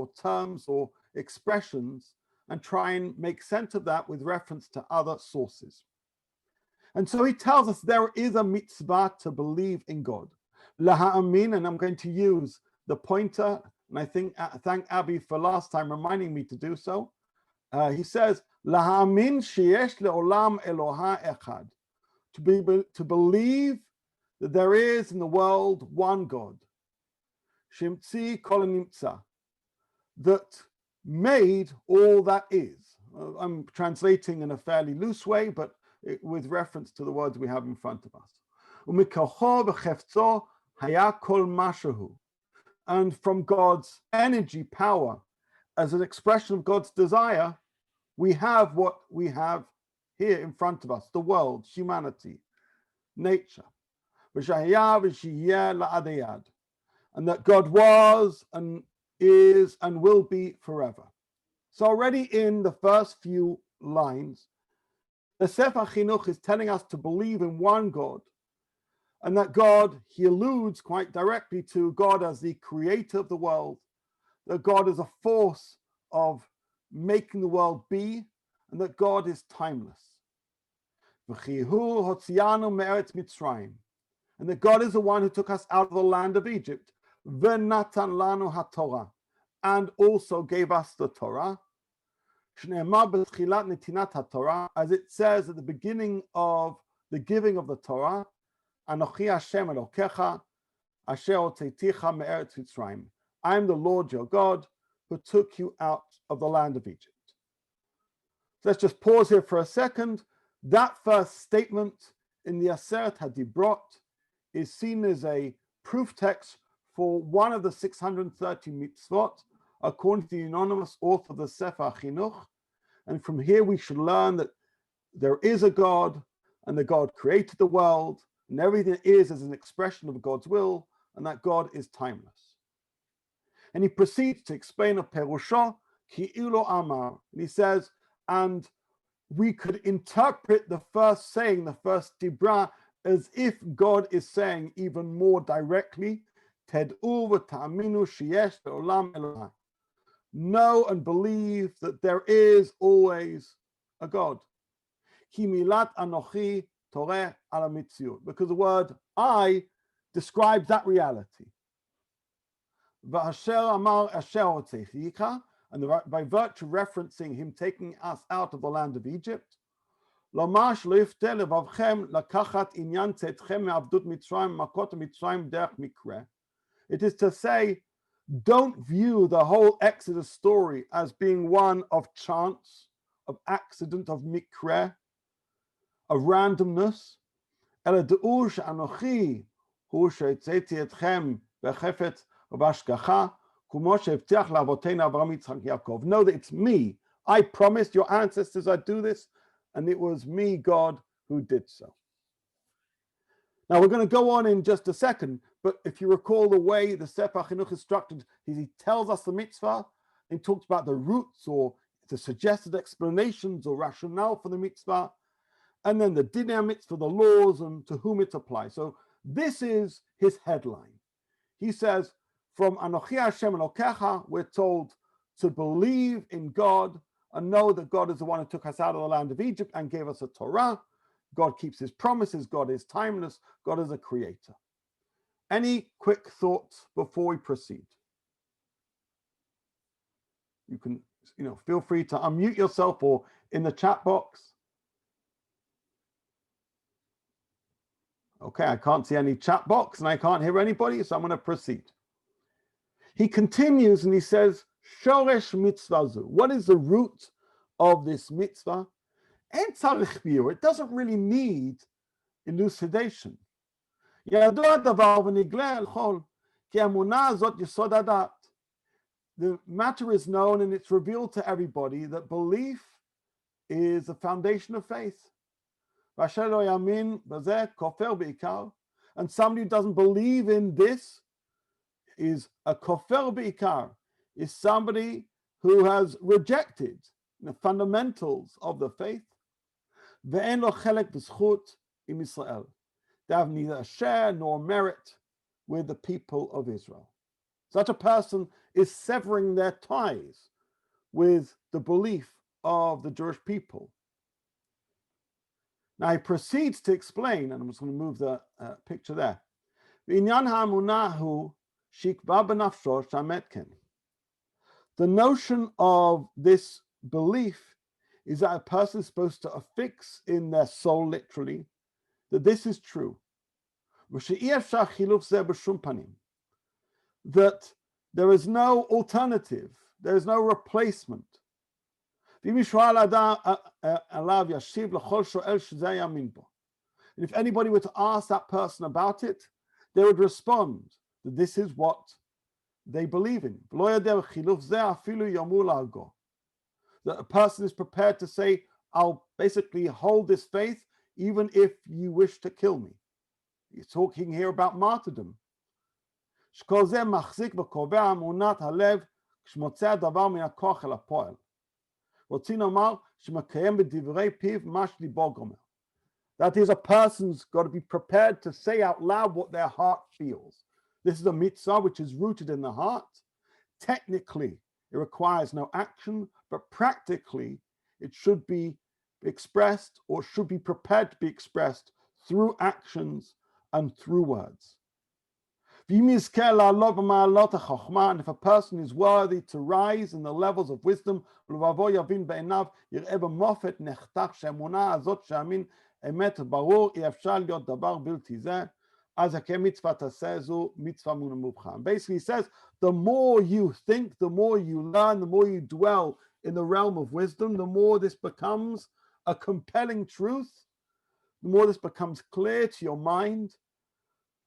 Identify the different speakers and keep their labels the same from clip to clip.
Speaker 1: or terms or expressions and try and make sense of that with reference to other sources. And so he tells us there is a mitzvah to believe in God. Laha'amin, and I'm going to use the pointer, and I thank Abby for last time reminding me to do so. He says, Laha'amin sheyesh le'olam Eloha echad. To believe that there is in the world one God. Shimtzi kol nimtza. That made all that is. I'm translating in a fairly loose way, but with reference to the words we have in front of us. And from God's energy, power, as an expression of God's desire, we have what we have here in front of us, the world, humanity, nature. And that God was and is and will be forever. So already in the first few lines, the Sefer Hachinuch is telling us to believe in one God, and that God, he alludes quite directly to God as the creator of the world, that God is a force of making the world be, and that God is timeless. And that God is the one who took us out of the land of Egypt, and also gave us the Torah, as it says at the beginning of the giving of the Torah, Anochi Hashem Elokecha, Asher Hotzeiticha me'eretz Mitzrayim. I am the Lord your God who took you out of the land of Egypt. So let's just pause here for a second. That first statement in the Aseret HaDibrot is seen as a proof text for one of the 630 mitzvot, according to the anonymous author of the Sefer Hachinuch. And from here we should learn that there is a God, and that God created the world, and everything is as an expression of God's will, and that God is timeless. And he proceeds to explain a perusha ki'ilo amar. And he says, and we could interpret the first saying, the first dibra, as if God is saying even more directly, Ted'u v'ta'aminu sheyesh le'olam Eloha. Know and believe that there is always a God. Ki milat anochi toreh ala mitziut. Because the word I describes that reality. V'asher amar asher hotzeiticha. And by virtue of referencing him taking us out of the land of Egypt, Lamash lo yifte levavchem lakachat inyan tzetchem me'avdut Mitzrayim makot Mitzrayim derech mikre. It is to say, don't view the whole Exodus story as being one of chance, of accident, of mikre, of randomness. Ela de'u she'anochi hu she'tzeti etchem bechefet ubashgacha kumo she'evtiach la'avoteinu Avraham Yitzchak Yaakov. Know that it's me. I promised your ancestors I'd do this, and it was me, God, who did so. Now we're going to go on in just a second, but if you recall the way the Sefer Hachinuch is structured, he tells us the mitzvah and talks about the roots or the suggested explanations or rationale for the mitzvah, and then the dinah mitzvah, the laws, and to whom it applies. So this is his headline. He says, from Anochi Hashem Elokecha, we're told to believe in God and know that God is the one who took us out of the land of Egypt and gave us a Torah. God keeps his promises. God is timeless. God is a creator. Any quick thoughts before we proceed? You can, feel free to unmute yourself or in the chat box. Okay, I can't see any chat box and I can't hear anybody, so I'm going to proceed. He continues and he says, Shoresh mitzvazu. What is the root of this mitzvah? It doesn't really need elucidation. The matter is known and it's revealed to everybody that belief is the foundation of faith. And somebody who doesn't believe in this is a kofer beikar, is somebody who has rejected the fundamentals of the faith. Ve'en lo chelek b'zchut im Israel. They have neither a share nor merit with the people of Israel. Such a person is severing their ties with the belief of the Jewish people. Now he proceeds to explain, and I'm just going to move the picture there. The notion of this belief is that a person is supposed to affix in their soul, literally, that this is true. That there is no alternative, there is no replacement. And if anybody were to ask that person about it, they would respond that this is what they believe in. That a person is prepared to say, I'll basically hold this faith even if you wish to kill me. He's talking here about martyrdom. That is, a person's got to be prepared to say out loud what their heart feels. This is a mitzvah which is rooted in the heart. Technically, it requires no action, but practically, it should be expressed or should be prepared to be expressed through actions and through words. And if a person is worthy to rise in the levels of wisdom, basically he says, the more you think, the more you learn, the more you dwell in the realm of wisdom, the more this becomes a compelling truth, the more this becomes clear to your mind.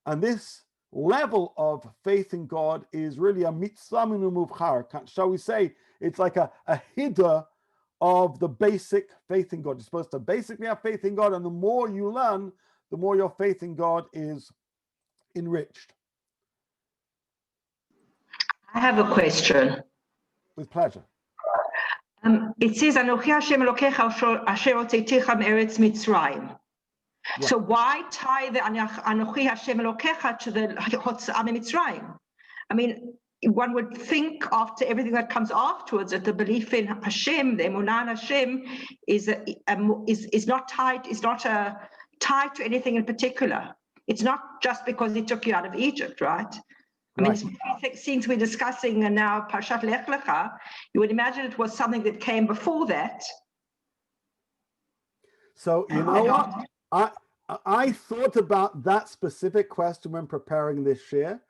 Speaker 1: And this level of faith in God is really a mitzvah mubchar. Shall we say, it's like a hiddur of the basic faith in God. You're supposed to basically have faith in God, and the more you learn, the more your faith in God is enriched.
Speaker 2: I have a question.
Speaker 1: With pleasure.
Speaker 2: It says, Anochi Hashem Elokecha asher hotzeiticha me'eretz Mitzrayim. Yeah. So why tie the Anochi Hashem Elokecha to the Hotzah Mitzrayim? I mean, one would think after everything that comes afterwards that the belief in Hashem, the emunah in Hashem, is not tied to anything in particular. It's not just because He took you out of Egypt, right? I mean, since we're discussing now Parshat Lech Lecha, you would imagine it was something that came before that.
Speaker 1: So you know what? I thought about that specific question when preparing this shir,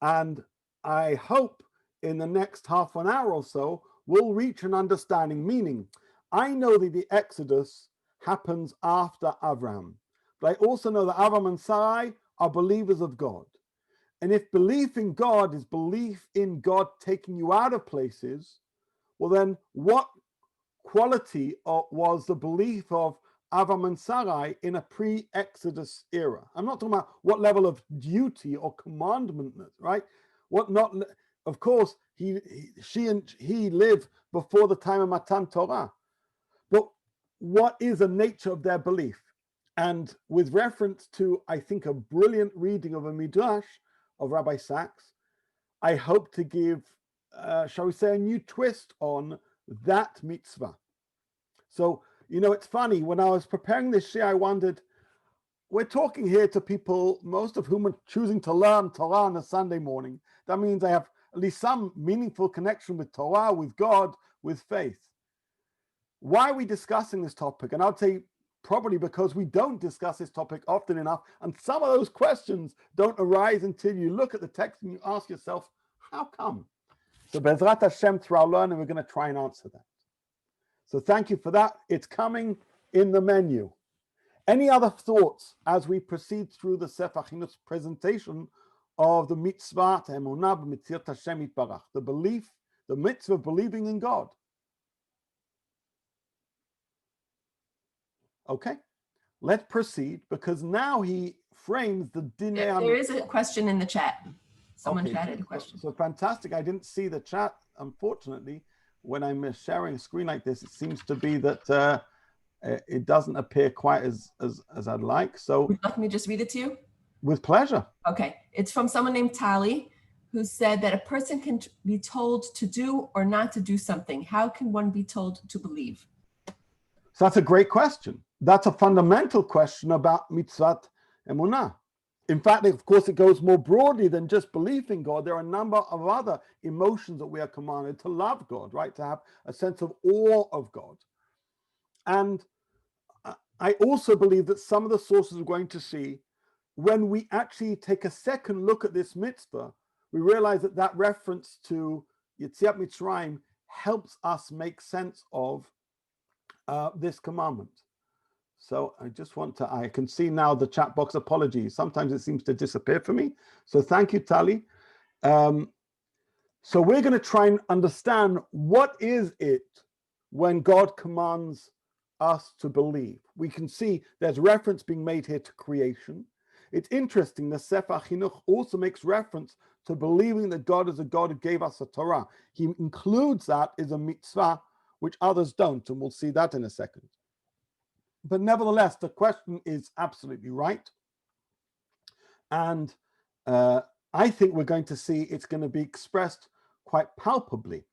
Speaker 1: and I hope in the next half an hour or so we'll reach an understanding. Meaning, I know that the Exodus happens after Abraham, but I also know that Abraham and Sarai are believers of God. And if belief in God is belief in God taking you out of places, well then what quality was the belief of Avraham and Sarai in a pre-Exodus era? I'm not talking about what level of duty or commandment, right? Of course, she and he lived before the time of Matan Torah. But what is the nature of their belief? And with reference to, I think, a brilliant reading of a Midrash of Rabbi Sachs, I hope to give, shall we say, a new twist on that mitzvah. So, you know, it's funny, when I was preparing this shir, I wondered, we're talking here to people, most of whom are choosing to learn Torah on a Sunday morning. That means I have at least some meaningful connection with Torah, with God, with faith. Why are we discussing this topic? And I'd say probably because we don't discuss this topic often enough, and some of those questions don't arise until you look at the text and you ask yourself, how come? So Bezrat Hashem, through our learning, we're going to try and answer that. So thank you for that. It's coming in the menu. Any other thoughts as we proceed through the Sefer Hachinuch presentation of the mitzvah, emunah b'mitziat Hashem yitbarach, the belief, the mitzvah of believing in God? Okay, let's proceed, because now he frames the dinah.
Speaker 3: There is a question in the chat. Someone chatted a question.
Speaker 1: So fantastic. I didn't see the chat, unfortunately. When I'm sharing a screen like this, it seems to be that it doesn't appear quite as I'd like. So
Speaker 3: would you like me to just read it to you?
Speaker 1: With pleasure.
Speaker 3: Okay, it's from someone named Tali. who said that a person can be told to do or not to do something. How can one be told to believe?
Speaker 1: So that's a great question. That's a fundamental question about mitzvat emunah. In fact, of course, it goes more broadly than just belief in God. There are a number of other emotions that we are commanded to love God, right? To have a sense of awe of God. And I also believe that some of the sources we're going to see, when we actually take a second look at this mitzvah, we realize that that reference to Yetziat Mitzrayim helps us make sense of this commandment. So I just want to, I can see now the chat box, apologies. Sometimes it seems to disappear for me. So thank you, Tali. So we're going to try and understand what is it when God commands us to believe. We can see there's reference being made here to creation. It's interesting, the Sefer Hachinuch also makes reference to believing that God is a God who gave us a Torah. He includes that as a mitzvah, which others don't, and we'll see that in a second. But nevertheless, the question is absolutely right. And I think we're going to see it's going to be expressed quite palpably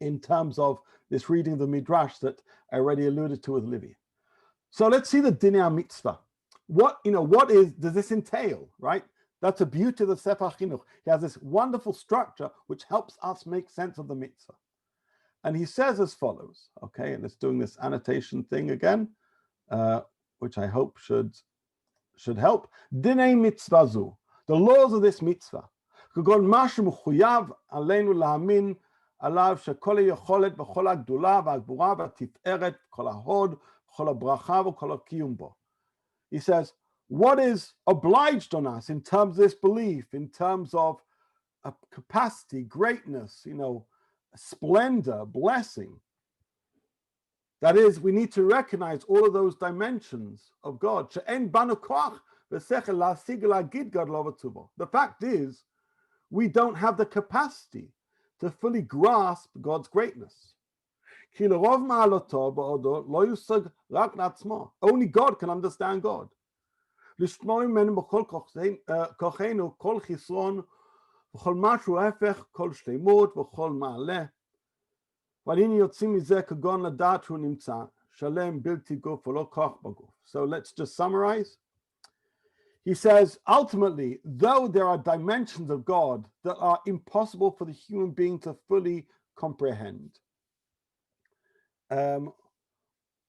Speaker 1: in terms of this reading of the Midrash that I already alluded to with Livy. So let's see the Dinei Mitzvah. What does this entail, right? That's a beauty of the Sefer Hachinuch. He has this wonderful structure which helps us make sense of the mitzvah. And he says as follows, okay, and let's doing this annotation thing again. Which I hope should help. Dinei mitzvah zu, the laws of this mitzvah. כגון מה שמחויב עלינו להאמין עליו שכל היכולת וכל הגדולה והגבורה והתפארת, כל ההוד, כל הברכה וכל הקיום בו. He says, what is obliged on us in terms of this belief, in terms of capacity, greatness, splendor, blessing. That is, we need to recognize all of those dimensions of God. The fact is, we don't have the capacity to fully grasp God's greatness. Only God can understand God. So let's just summarize. He says, ultimately, though there are dimensions of God that are impossible for the human being to fully comprehend,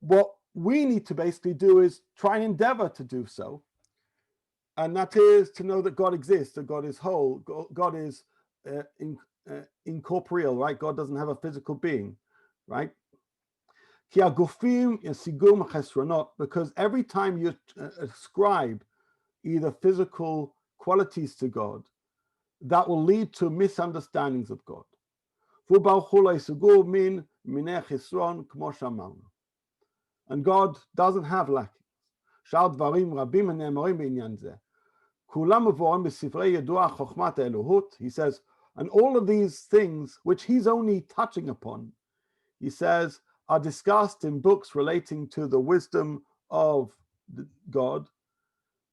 Speaker 1: what we need to basically do is try and endeavor to do so. And that is to know that God exists, that God is whole, God is incorporeal, right? God doesn't have a physical being, right? Because every time you ascribe either physical qualities to God, that will lead to misunderstandings of God. And God doesn't have lackings. He says, and all of these things, which he's only touching upon, he says, are discussed in books relating to the wisdom of God,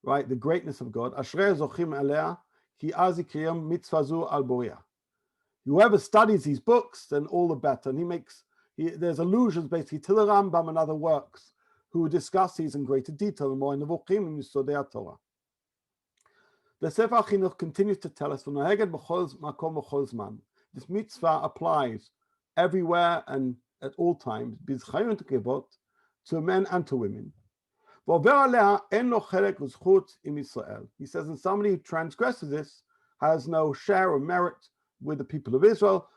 Speaker 1: right? The greatness of God. Whoever studies these books, then all the better. And there's allusions basically to the Rambam and other works who discuss these in greater detail, more in the Nevuchim and Yesodei Torah. The Sefer Hachinuch continues to tell us, this mitzvah applies everywhere and at all times, to men and to women. He says, and somebody who transgresses this has no share or merit with the people of Israel,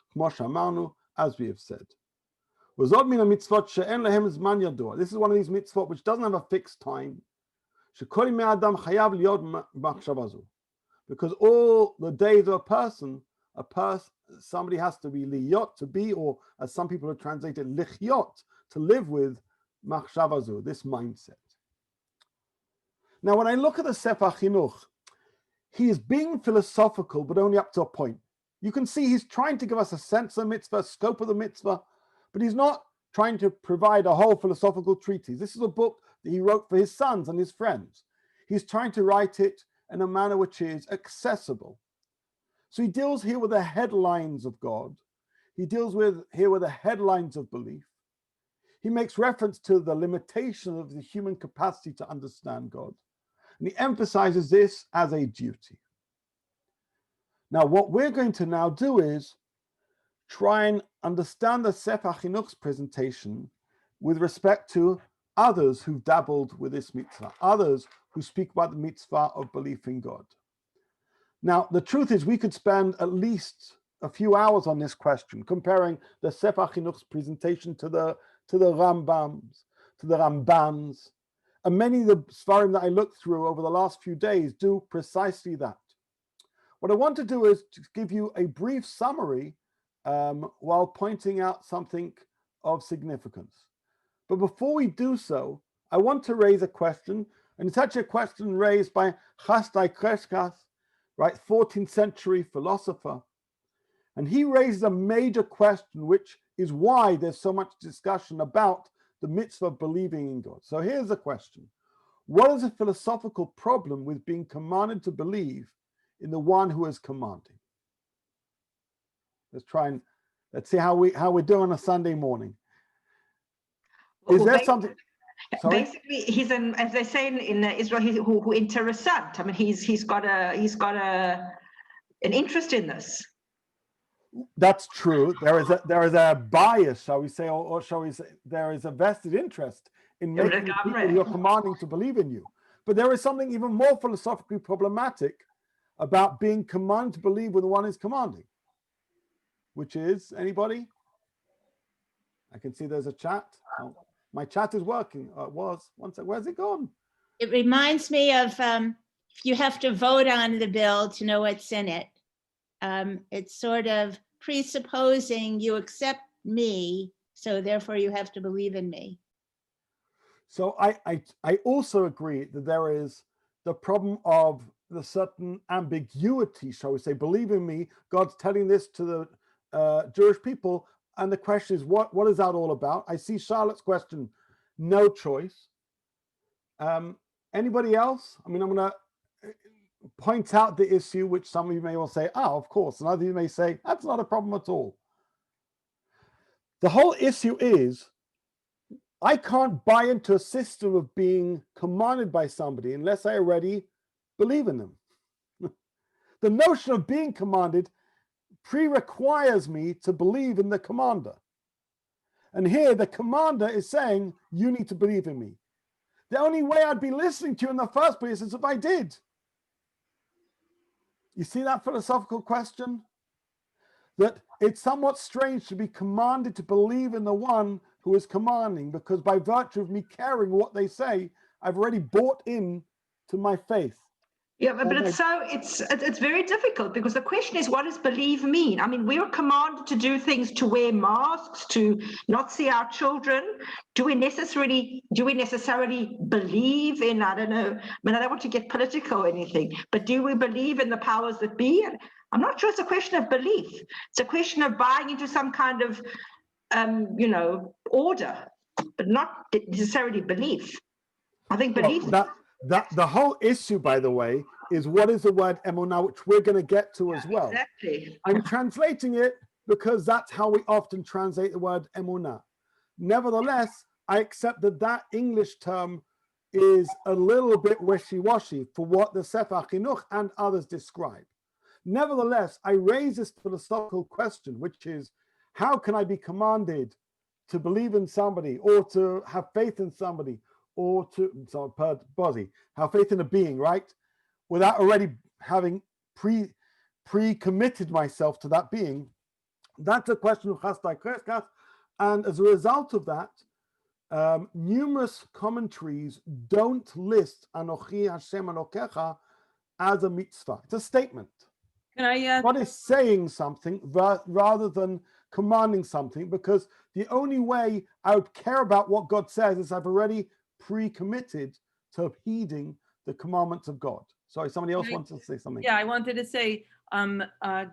Speaker 1: as we have said. This is one of these mitzvot which doesn't have a fixed time. Because all the days of a person, somebody has to be liyot, to be, or as some people have translated, lichyot, to live with machshavazu, this mindset. Now, when I look at the Sefer Hachinuch, he is being philosophical, but only up to a point. You can see he's trying to give us a sense of the mitzvah, scope of the mitzvah, but he's not trying to provide a whole philosophical treatise. This is a book that he wrote for his sons and his friends. He's trying to write it in a manner which is accessible. So he deals here with the headlines of God. He deals here with the headlines of belief. He makes reference to the limitation of the human capacity to understand God. And he emphasizes this as a duty. Now, what we're going to now do is try and understand the Sefer Hachinuch's presentation with respect to others who've dabbled with this mitzvah, others who speak about the mitzvah of belief in God. Now, the truth is we could spend at least a few hours on this question, comparing the Sefer Hachinuch's presentation to the Rambams, and many of the Sfarim that I looked through over the last few days do precisely that. What I want to do is to give you a brief summary while pointing out something of significance. But before we do so, I want to raise a question, and it's actually a question raised by Chasdai Kreskas, right, 14th century philosopher. And he raises a major question, which is why there's so much discussion about the mitzvah of believing in God. So here's the question. What is the philosophical problem with being commanded to believe in the one who is commanding? Let's see how we're doing on a Sunday morning. Is there something? Sorry?
Speaker 2: Basically, he's an, as they say in Israel, who interessant. I mean, he's got an interest in this.
Speaker 1: That's true. There is a bias, shall we say, or shall we say, there is a vested interest in making the people you're commanding to believe in you. But there is something even more philosophically problematic about being commanded to believe when the one is commanding, which is anybody? I can see there's a chat. Oh, my chat is working. It was. One sec. Where's it gone?
Speaker 4: It reminds me of if you have to vote on the bill to know what's in it. It's sort of presupposing you accept me, so therefore you have to believe in me.
Speaker 1: So I also agree that there is the problem of the certain ambiguity, shall we say, believe in me, God's telling this to the Jewish people, and the question is, what is that all about? I see Charlotte's question, no choice. Anybody else? I mean, I'm going to point out the issue, which some of you may well say, oh, of course, and others you may say, that's not a problem at all. The whole issue is, I can't buy into a system of being commanded by somebody unless I already believe in them. The notion of being commanded pre-requires me to believe in the commander. And here the commander is saying, you need to believe in me. The only way I'd be listening to you in the first place is if I did. You see that philosophical question? That it's somewhat strange to be commanded to believe in the one who is commanding, because by virtue of me caring what they say, I've already bought in to my faith.
Speaker 2: Yeah, but it's very difficult, because the question is, what does believe mean? I mean, we are commanded to do things, to wear masks, to not see our children. Do we necessarily believe in, I don't know, I mean, I don't want to get political or anything, but do we believe in the powers that be? I'm not sure it's a question of belief. It's a question of buying into some kind of, order, but not necessarily belief. I think belief.
Speaker 1: That the whole issue, by the way, is what is the word emunah, which we're going to get to as well.
Speaker 2: Exactly.
Speaker 1: I'm translating it because that's how we often translate the word emunah. Nevertheless, I accept that English term is a little bit wishy-washy for what the Sefer Hachinuch and others describe. Nevertheless, I raise this philosophical question, which is, how can I be commanded to believe in somebody, or to have faith in somebody, or to have faith in a being, right? Without already having pre-committed myself to that being? That's a question of Chasdai Kreskas. And as a result of that, numerous commentaries don't list Anochi Hashem Elokecha as a mitzvah. It's a statement.
Speaker 5: Can I?
Speaker 1: God is saying something rather than commanding something, because the only way I would care about what God says is I've already pre-committed to heeding the commandments of God. Sorry, somebody else wants to say something.
Speaker 5: Yeah, I wanted to say, I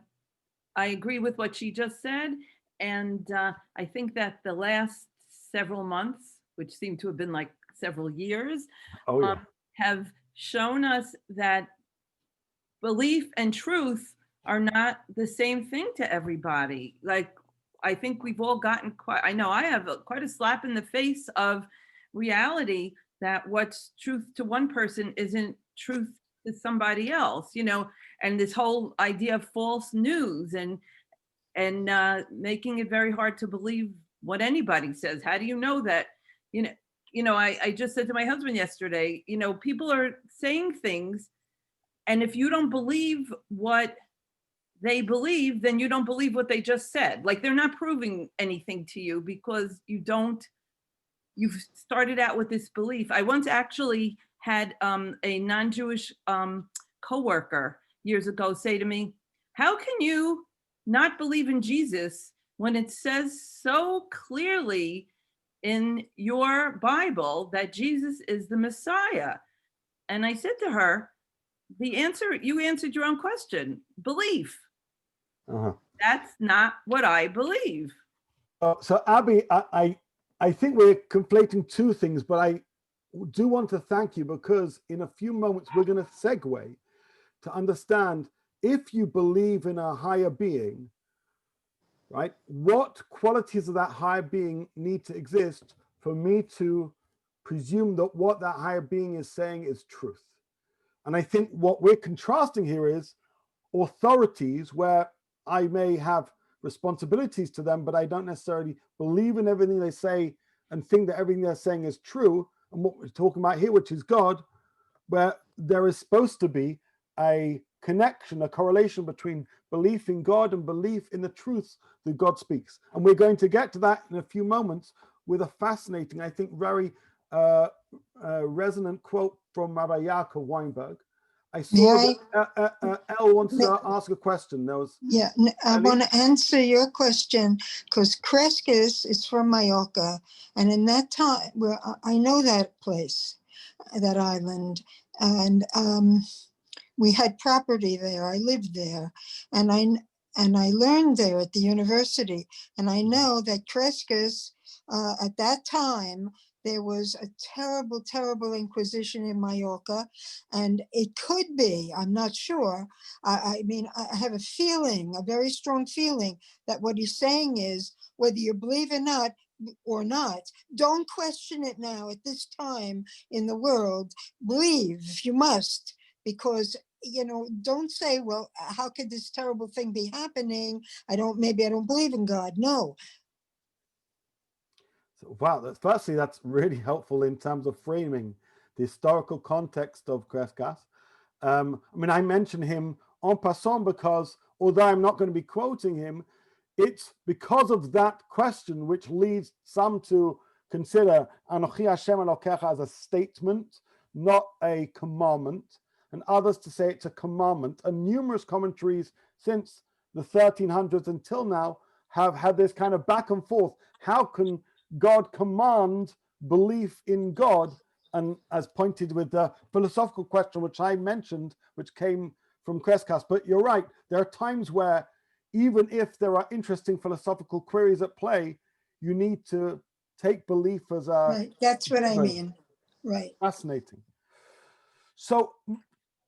Speaker 5: agree with what she just said. And I think that the last several months, which seem to have been like several years, have shown us that belief and truth are not the same thing to everybody. Like, I think we've all gotten quite, I know I have quite a slap in the face of reality that what's truth to one person isn't truth to somebody else, and this whole idea of false news and making it very hard to believe what anybody says. How do you know that? I just said to my husband yesterday, people are saying things, and if you don't believe what they believe, then you don't believe what they just said. Like, they're not proving anything to you because you've started out with this belief. I once actually had a non-Jewish coworker years ago say to me, how can you not believe in Jesus when it says so clearly in your Bible that Jesus is the Messiah? And I said to her, you answered your own question, belief. That's not what I believe.
Speaker 1: So Abby, I think we're conflating two things, but I do want to thank you because in a few moments we're going to segue to understand, if you believe in a higher being, right, what qualities of that higher being need to exist for me to presume that what that higher being is saying is truth. And I think what we're contrasting here is authorities where I may have responsibilities to them, but I don't necessarily believe in everything they say and think that everything they're saying is true. And what we're talking about here, which is God, where there is supposed to be a connection, a correlation between belief in God and belief in the truths that God speaks. And we're going to get to that in a few moments with a fascinating, I think, very resonant quote from Rabbi Yaakov Weinberg. I saw that Elle wants to ask a question.
Speaker 6: I want to answer your question because Kreskis is from Mallorca, and in that time, where I know that place, that island, and we had property there. I lived there, and I learned there at the university, and I know that Kreskis at that time. There was a terrible, terrible inquisition in Mallorca, and it could be, I'm not sure. I mean, I have a feeling, a very strong feeling that what he's saying is, whether you believe or not, don't question it now at this time in the world. Believe, you must, because don't say, well, how could this terrible thing be happening? Maybe I don't believe in God. No.
Speaker 1: Wow, firstly, that's really helpful in terms of framing the historical context of Kreskas. I mean, I mention him en passant because, although I'm not going to be quoting him, it's because of that question which leads some to consider Anochi Hashem Elokecha as a statement, not a commandment, and others to say it's a commandment. And numerous commentaries since the 1300s until now have had this kind of back and forth. How can God command belief in God? And as pointed with the philosophical question, which I mentioned, which came from Kreskas. But you're right, there are times where even if there are interesting philosophical queries at play, you need to take belief as a...
Speaker 6: Right, that's what I mean, right.
Speaker 1: Fascinating. So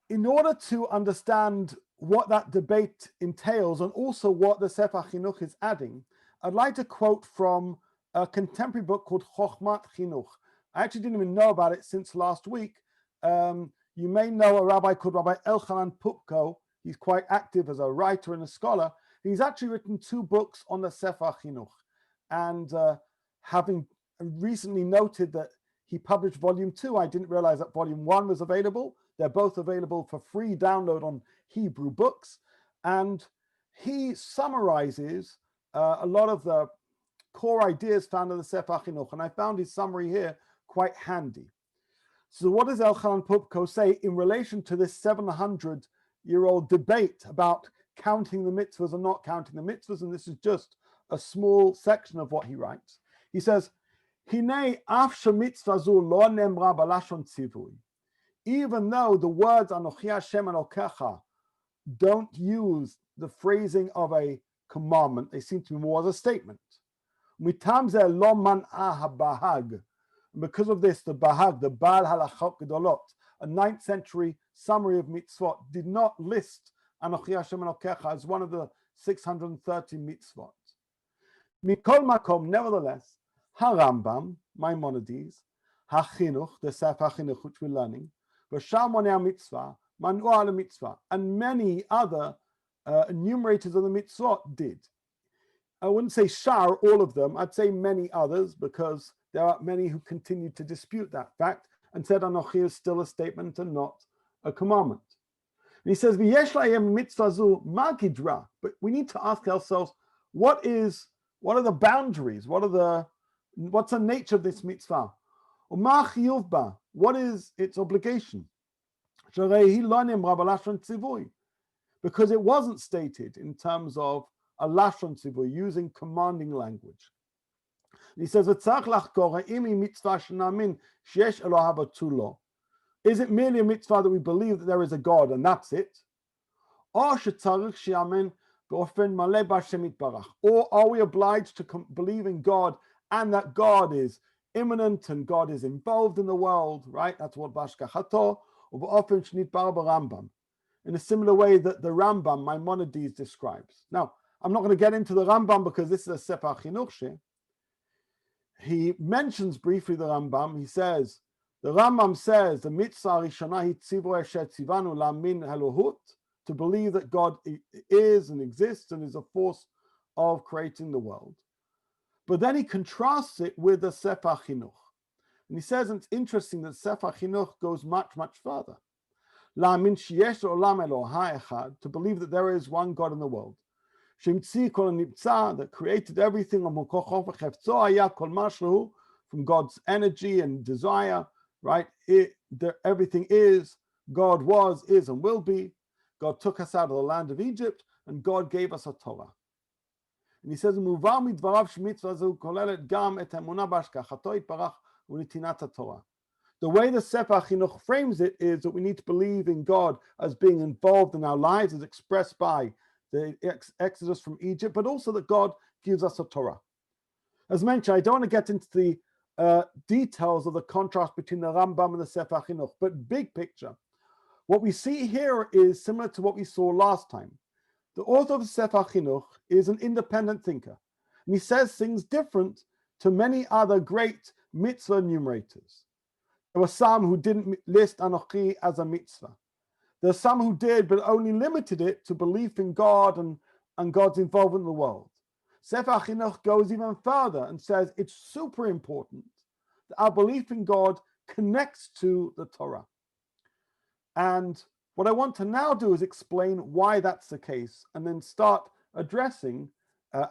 Speaker 1: in order to understand what that debate entails and also what the Sefer Hachinuch is adding, I'd like to quote from a contemporary book called Chochmat Chinuch. I actually didn't even know about it since last week. You may know a rabbi called Rabbi Elchanan Pupko. He's quite active as a writer and a scholar. He's actually written 2 books on the Sefer Hachinuch. And having recently noted that he published volume 2, I didn't realize that volume 1 was available. They're both available for free download on Hebrew Books. And he summarizes a lot of the core ideas found in the Sefer Hachinuch, and I found his summary here quite handy. So what does Elchanan Pupko say in relation to this 700-year-old debate about counting the mitzvahs and not counting the mitzvahs? And this is just a small section of what he writes. He says, Hinei af shemitzvah zu lo nemra balashon tzivui. Even though the words Anochi Hashem Elokecha don't use the phrasing of a commandment, they seem to be more as a statement. Because of this, the Bahag, the Baal Halachot Gedolot, a 9th century summary of mitzvot, did not list Anochi Hashem Elokecha as one of the 630 mitzvot. Mikol makom, nevertheless, HaRambam, Maimonides, Hachinuch, the Sefer Hachinuch, which we're learning, V'shar monei mitzvah, Manu al mitzvah, and many other enumerators of the mitzvot did. I wouldn't say shar, all of them, I'd say many others, because there are many who continue to dispute that fact and said Anochi is still a statement and not a commandment. And he says, V'yesh la'ayem mitzvah zu ma gidra, but we need to ask ourselves, what are the boundaries? What's the nature of this mitzvah? Uma chiyuv ba, what is its obligation? Sharei hi lo nemra b'lashon tzivui, because it wasn't stated in terms of a lashon tzivui, using commanding language. And he says, "V'tzarich lachkor ha'im hi mitzvah shenamin sheyesh Eloha b'tulo." Is it merely a mitzvah that we believe that there is a God and that's it? Or shetzarich she'amen b'ofen maleh b'Hashem yitbarach? Or are we obliged to believe in God and that God is immanent and God is involved in the world, right? That's what b'hashgachato or b'ofen shnitbar b'Rambam, in a similar way that the Rambam, Maimonides, describes. Now, I'm not going to get into the Rambam because this is a Sefer Hachinuch. He mentions briefly the Rambam. He says, the Rambam says, the mitzvah rishona hi tzivur eshet tzivanu lamin Elohut, to believe that God is and exists and is a force of creating the world. But then he contrasts it with the Sefer Hachinuch. And he says, and it's interesting that Sefer Hachinuch goes much, much further. Lamin sheyesh olam Eloha echad, to believe that there is one God in the world. Shemtzi kol nibtza, that created everything, from God's energy and desire, right? Everything is, God was, is, and will be. God took us out of the land of Egypt, and God gave us a Torah. And he says, the way the Sefer Hachinuch frames it is that we need to believe in God as being involved in our lives, as expressed by the exodus from Egypt, but also that God gives us a Torah. As mentioned, I don't want to get into the details of the contrast between the Rambam and the Sefer Hachinuch, but big picture, what we see here is similar to what we saw last time. The author of the Sefer Hachinuch is an independent thinker, and he says things different to many other great mitzvah enumerators. There were some who didn't list Anochi as a mitzvah. There are some who did, but only limited it to belief in God and God's involvement in the world. Sefer Hachinuch goes even further and says it's super important that our belief in God connects to the Torah. And what I want to now do is explain why that's the case, and then start addressing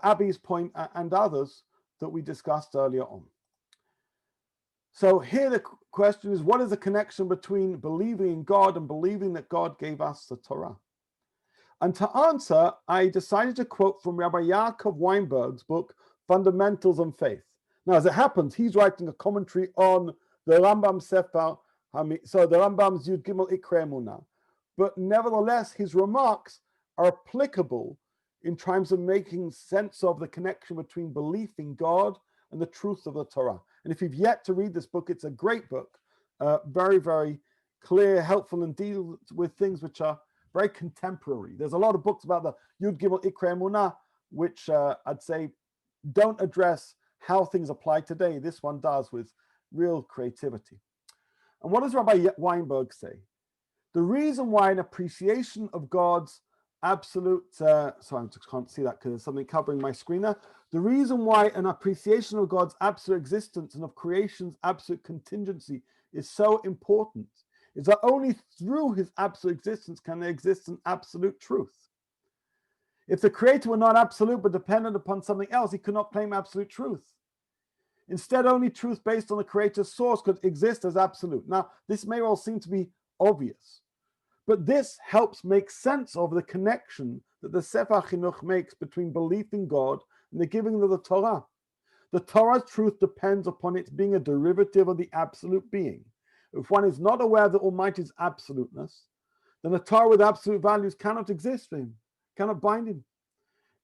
Speaker 1: Abby's point and others that we discussed earlier on. So here the question is, what is the connection between believing in God and believing that God gave us the Torah? And to answer, I decided to quote from Rabbi Yaakov Weinberg's book, Fundamentals on Faith. Now, as it happens, he's writing a commentary on the Rambam Sefer, so the Rambam's Yud Gimel Ikra Emunah. But nevertheless, his remarks are applicable in terms of making sense of the connection between belief in God and the truth of the Torah. And if you've yet to read this book, it's a great book, very, very clear, helpful, and deals with things which are very contemporary. There's a lot of books about the Yud Gimel Ikra Emunah, which I'd say don't address how things apply today. This one does, with real creativity. And what does Rabbi Weinberg say? The reason why an appreciation of God's absolute, sorry, I just can't see that because there's something covering my screen there. The reason why an appreciation of God's absolute existence and of creation's absolute contingency is so important is that only through his absolute existence can there exist an absolute truth. If the creator were not absolute but dependent upon something else, he could not claim absolute truth. Instead, only truth based on the creator's source could exist as absolute. Now, this may all seem to be obvious, but this helps make sense of the connection that the Sefer Hachinuch makes between belief in God and the giving of the Torah. The Torah's truth depends upon its being a derivative of the absolute being. If one is not aware of the Almighty's absoluteness, then a Torah with absolute values cannot exist for him, cannot bind him.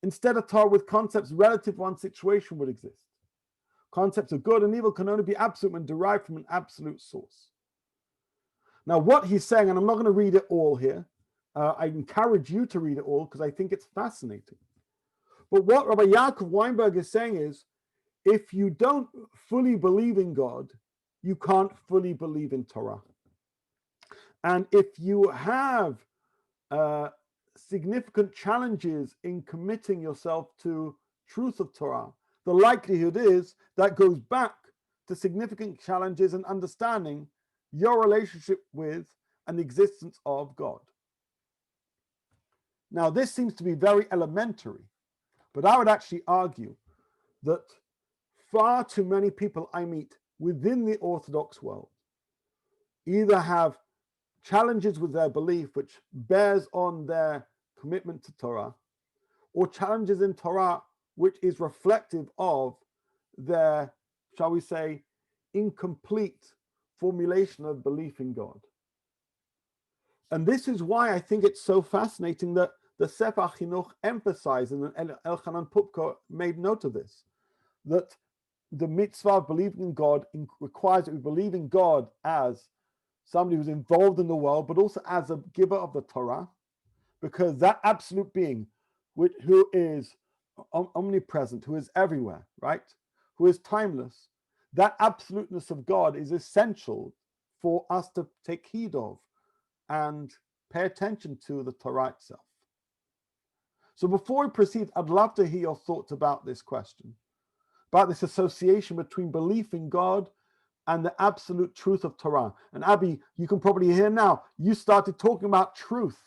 Speaker 1: Instead, a Torah with concepts relative to one situation would exist. Concepts of good and evil can only be absolute when derived from an absolute source. Now, what he's saying, and I'm not going to read it all here, I encourage you to read it all because I think it's fascinating. But what Rabbi Yaakov Weinberg is saying is, if you don't fully believe in God, you can't fully believe in Torah. And if you have significant challenges in committing yourself to truth of Torah, the likelihood is that goes back to significant challenges in understanding your relationship with and the existence of God. Now, this seems to be very elementary, but I would actually argue that far too many people I meet within the Orthodox world either have challenges with their belief, which bears on their commitment to Torah, or challenges in Torah, which is reflective of their, shall we say, incomplete formulation of belief in God. And this is why I think it's so fascinating that the Sefer Hachinuch emphasized, and Elchanan Pupko made note of this, that the mitzvah of believing in God requires that we believe in God as somebody who's involved in the world, but also as a giver of the Torah, because that absolute being, who is omnipresent, who is everywhere, right? Who is timeless, that absoluteness of God is essential for us to take heed of and pay attention to the Torah itself. So before we proceed, I'd love to hear your thoughts about this question, about this association between belief in God and the absolute truth of Torah. And Abby, you can probably hear now, you started talking about truth,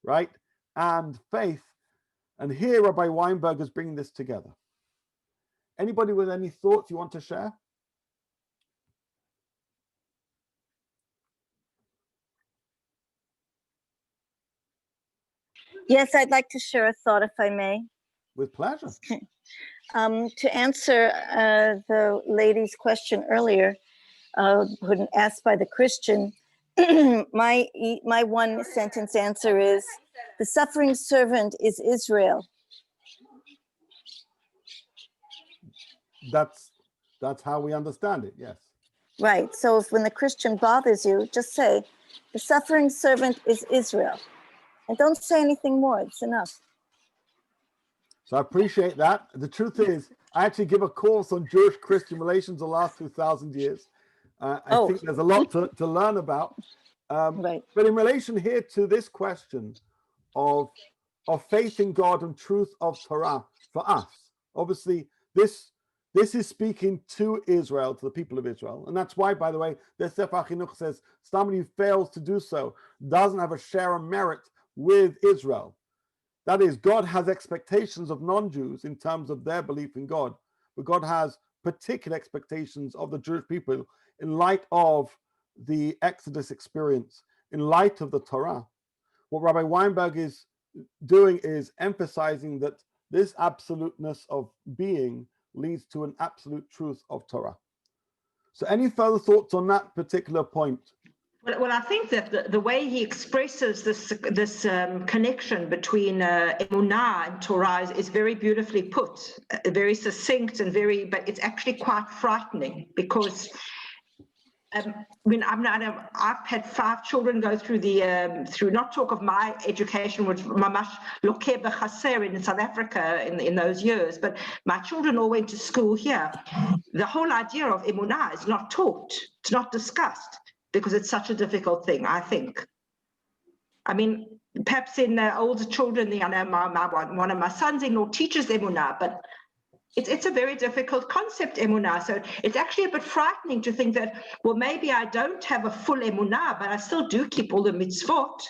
Speaker 1: right? And faith. And here Rabbi Weinberg is bringing this together. Anybody with any thoughts you want to share?
Speaker 7: Yes, I'd like to share a thought, if I may.
Speaker 1: With pleasure.
Speaker 7: To answer the lady's question earlier, who asked by the Christian, my one sentence answer is, the suffering servant is Israel.
Speaker 1: That's how we understand it, yes.
Speaker 7: Right, so if when the Christian bothers you, just say, the suffering servant is Israel. And don't say anything more, it's enough.
Speaker 1: So I appreciate that. The truth is, I actually give a course on Jewish-Christian relations the last 2,000 years. I think there's a lot to learn about.
Speaker 7: Right.
Speaker 1: But in relation here to this question of faith in God and truth of Torah for us, obviously this is speaking to Israel, to the people of Israel. And that's why, by the way, the Sefer Hachinuch says somebody who fails to do so doesn't have a share of merit with Israel. That is, God has expectations of non-Jews in terms of their belief in God, but God has particular expectations of the Jewish people in light of the Exodus experience, in light of the Torah. What Rabbi Weinberg is doing is emphasizing that this absoluteness of being leads to an absolute truth of Torah. So any further thoughts on that particular point?
Speaker 2: Well, I think that the way he expresses this connection between emunah and Torah is very beautifully put, very succinct and but it's actually quite frightening because I've had 5 children go through through not talk of my education, which mamash lokeh b'chaser in South Africa in those years, but my children all went to school here. The whole idea of emunah is not taught, it's not discussed, because it's such a difficult thing, I think. I mean, perhaps in older children, one of my sons-in-law teaches emunah, but it's a very difficult concept, emunah. So it's actually a bit frightening to think that, well, maybe I don't have a full emunah, but I still do keep all the mitzvot.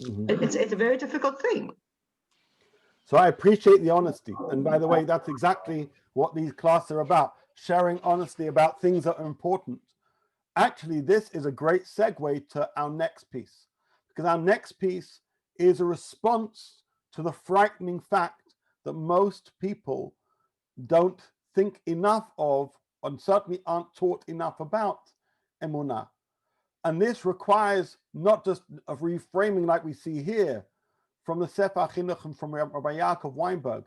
Speaker 2: Mm-hmm. It's a very difficult thing.
Speaker 1: So I appreciate the honesty. And by the way, that's exactly what these classes are about, sharing honestly about things that are important. Actually, this is a great segue to our next piece, because our next piece is a response to the frightening fact that most people don't think enough of, and certainly aren't taught enough about emunah. And this requires not just a reframing like we see here from the Sefer Hachinuch and from Rabbi Yaakov Weinberg,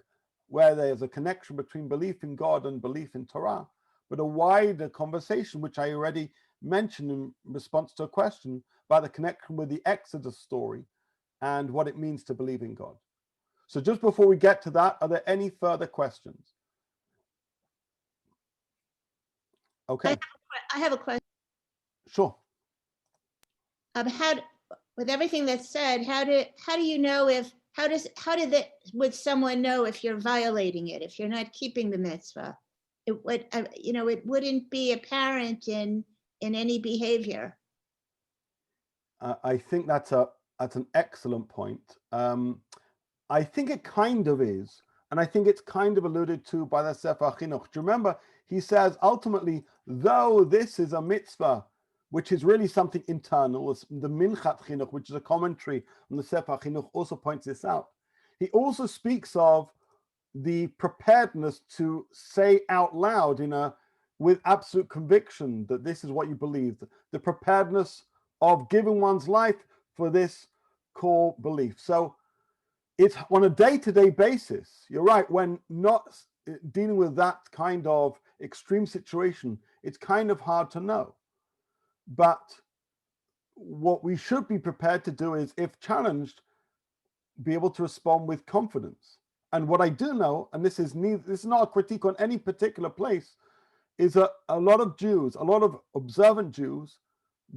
Speaker 1: where there's a connection between belief in God and belief in Torah, but a wider conversation, which I already mentioned in response to a question about the connection with the Exodus story and what it means to believe in God. So just before we get to that, are there any further questions? Okay,
Speaker 4: I have a question.
Speaker 1: sure.
Speaker 4: With everything that's said, how do you know would someone know if you're violating it, if you're not keeping the mitzvah? It would, it wouldn't be apparent in any behavior.
Speaker 1: I think that's an excellent point. I think it kind of is, and I think it's kind of alluded to by the Sefer Hachinuch. Do you remember? He says ultimately, though this is a mitzvah, which is really something internal, the Minchat Chinuch, which is a commentary on the Sefer Hachinuch, also points this out. He also speaks of the preparedness to say out loud with absolute conviction that this is what you believe, the preparedness of giving one's life for this core belief. So it's on a day-to-day basis. You're right, when not dealing with that kind of extreme situation, it's kind of hard to know. But what we should be prepared to do is, if challenged, be able to respond with confidence. And what I do know, and this is not a critique on any particular place, is that a lot of Jews, a lot of observant Jews,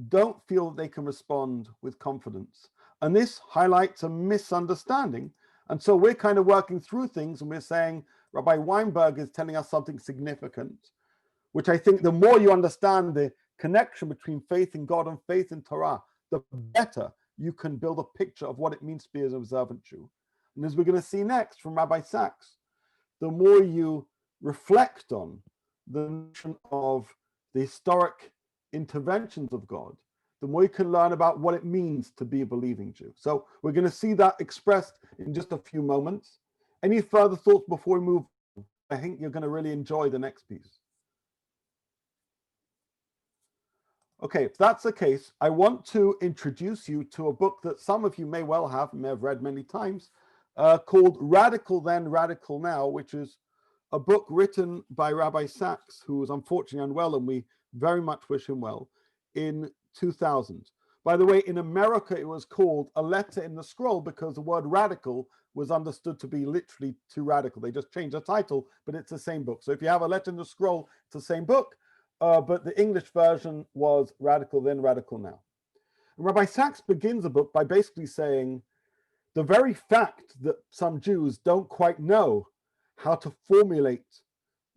Speaker 1: don't feel that they can respond with confidence. And this highlights a misunderstanding. And so we're kind of working through things, and we're saying Rabbi Weinberg is telling us something significant, which I think the more you understand the connection between faith in God and faith in Torah, the better you can build a picture of what it means to be an observant Jew. And as we're going to see next from Rabbi Sachs, the more you reflect on the notion of the historic interventions of God, the more you can learn about what it means to be a believing Jew. So we're going to see that expressed in just a few moments. Any further thoughts before we move? I think you're going to really enjoy the next piece. Okay, if that's the case, I want to introduce you to a book that some of you may well have, may have read many times, called Radical Then, Radical Now, which is a book written by Rabbi Sachs, who was unfortunately unwell, and we very much wish him well, in 2000. By the way, in America, it was called A Letter in the Scroll because the word radical was understood to be literally too radical. They just changed the title, but it's the same book. So if you have A Letter in the Scroll, it's the same book. But the English version was Radical Then, Radical Now. And Rabbi Sachs begins the book by basically saying the very fact that some Jews don't quite know how to formulate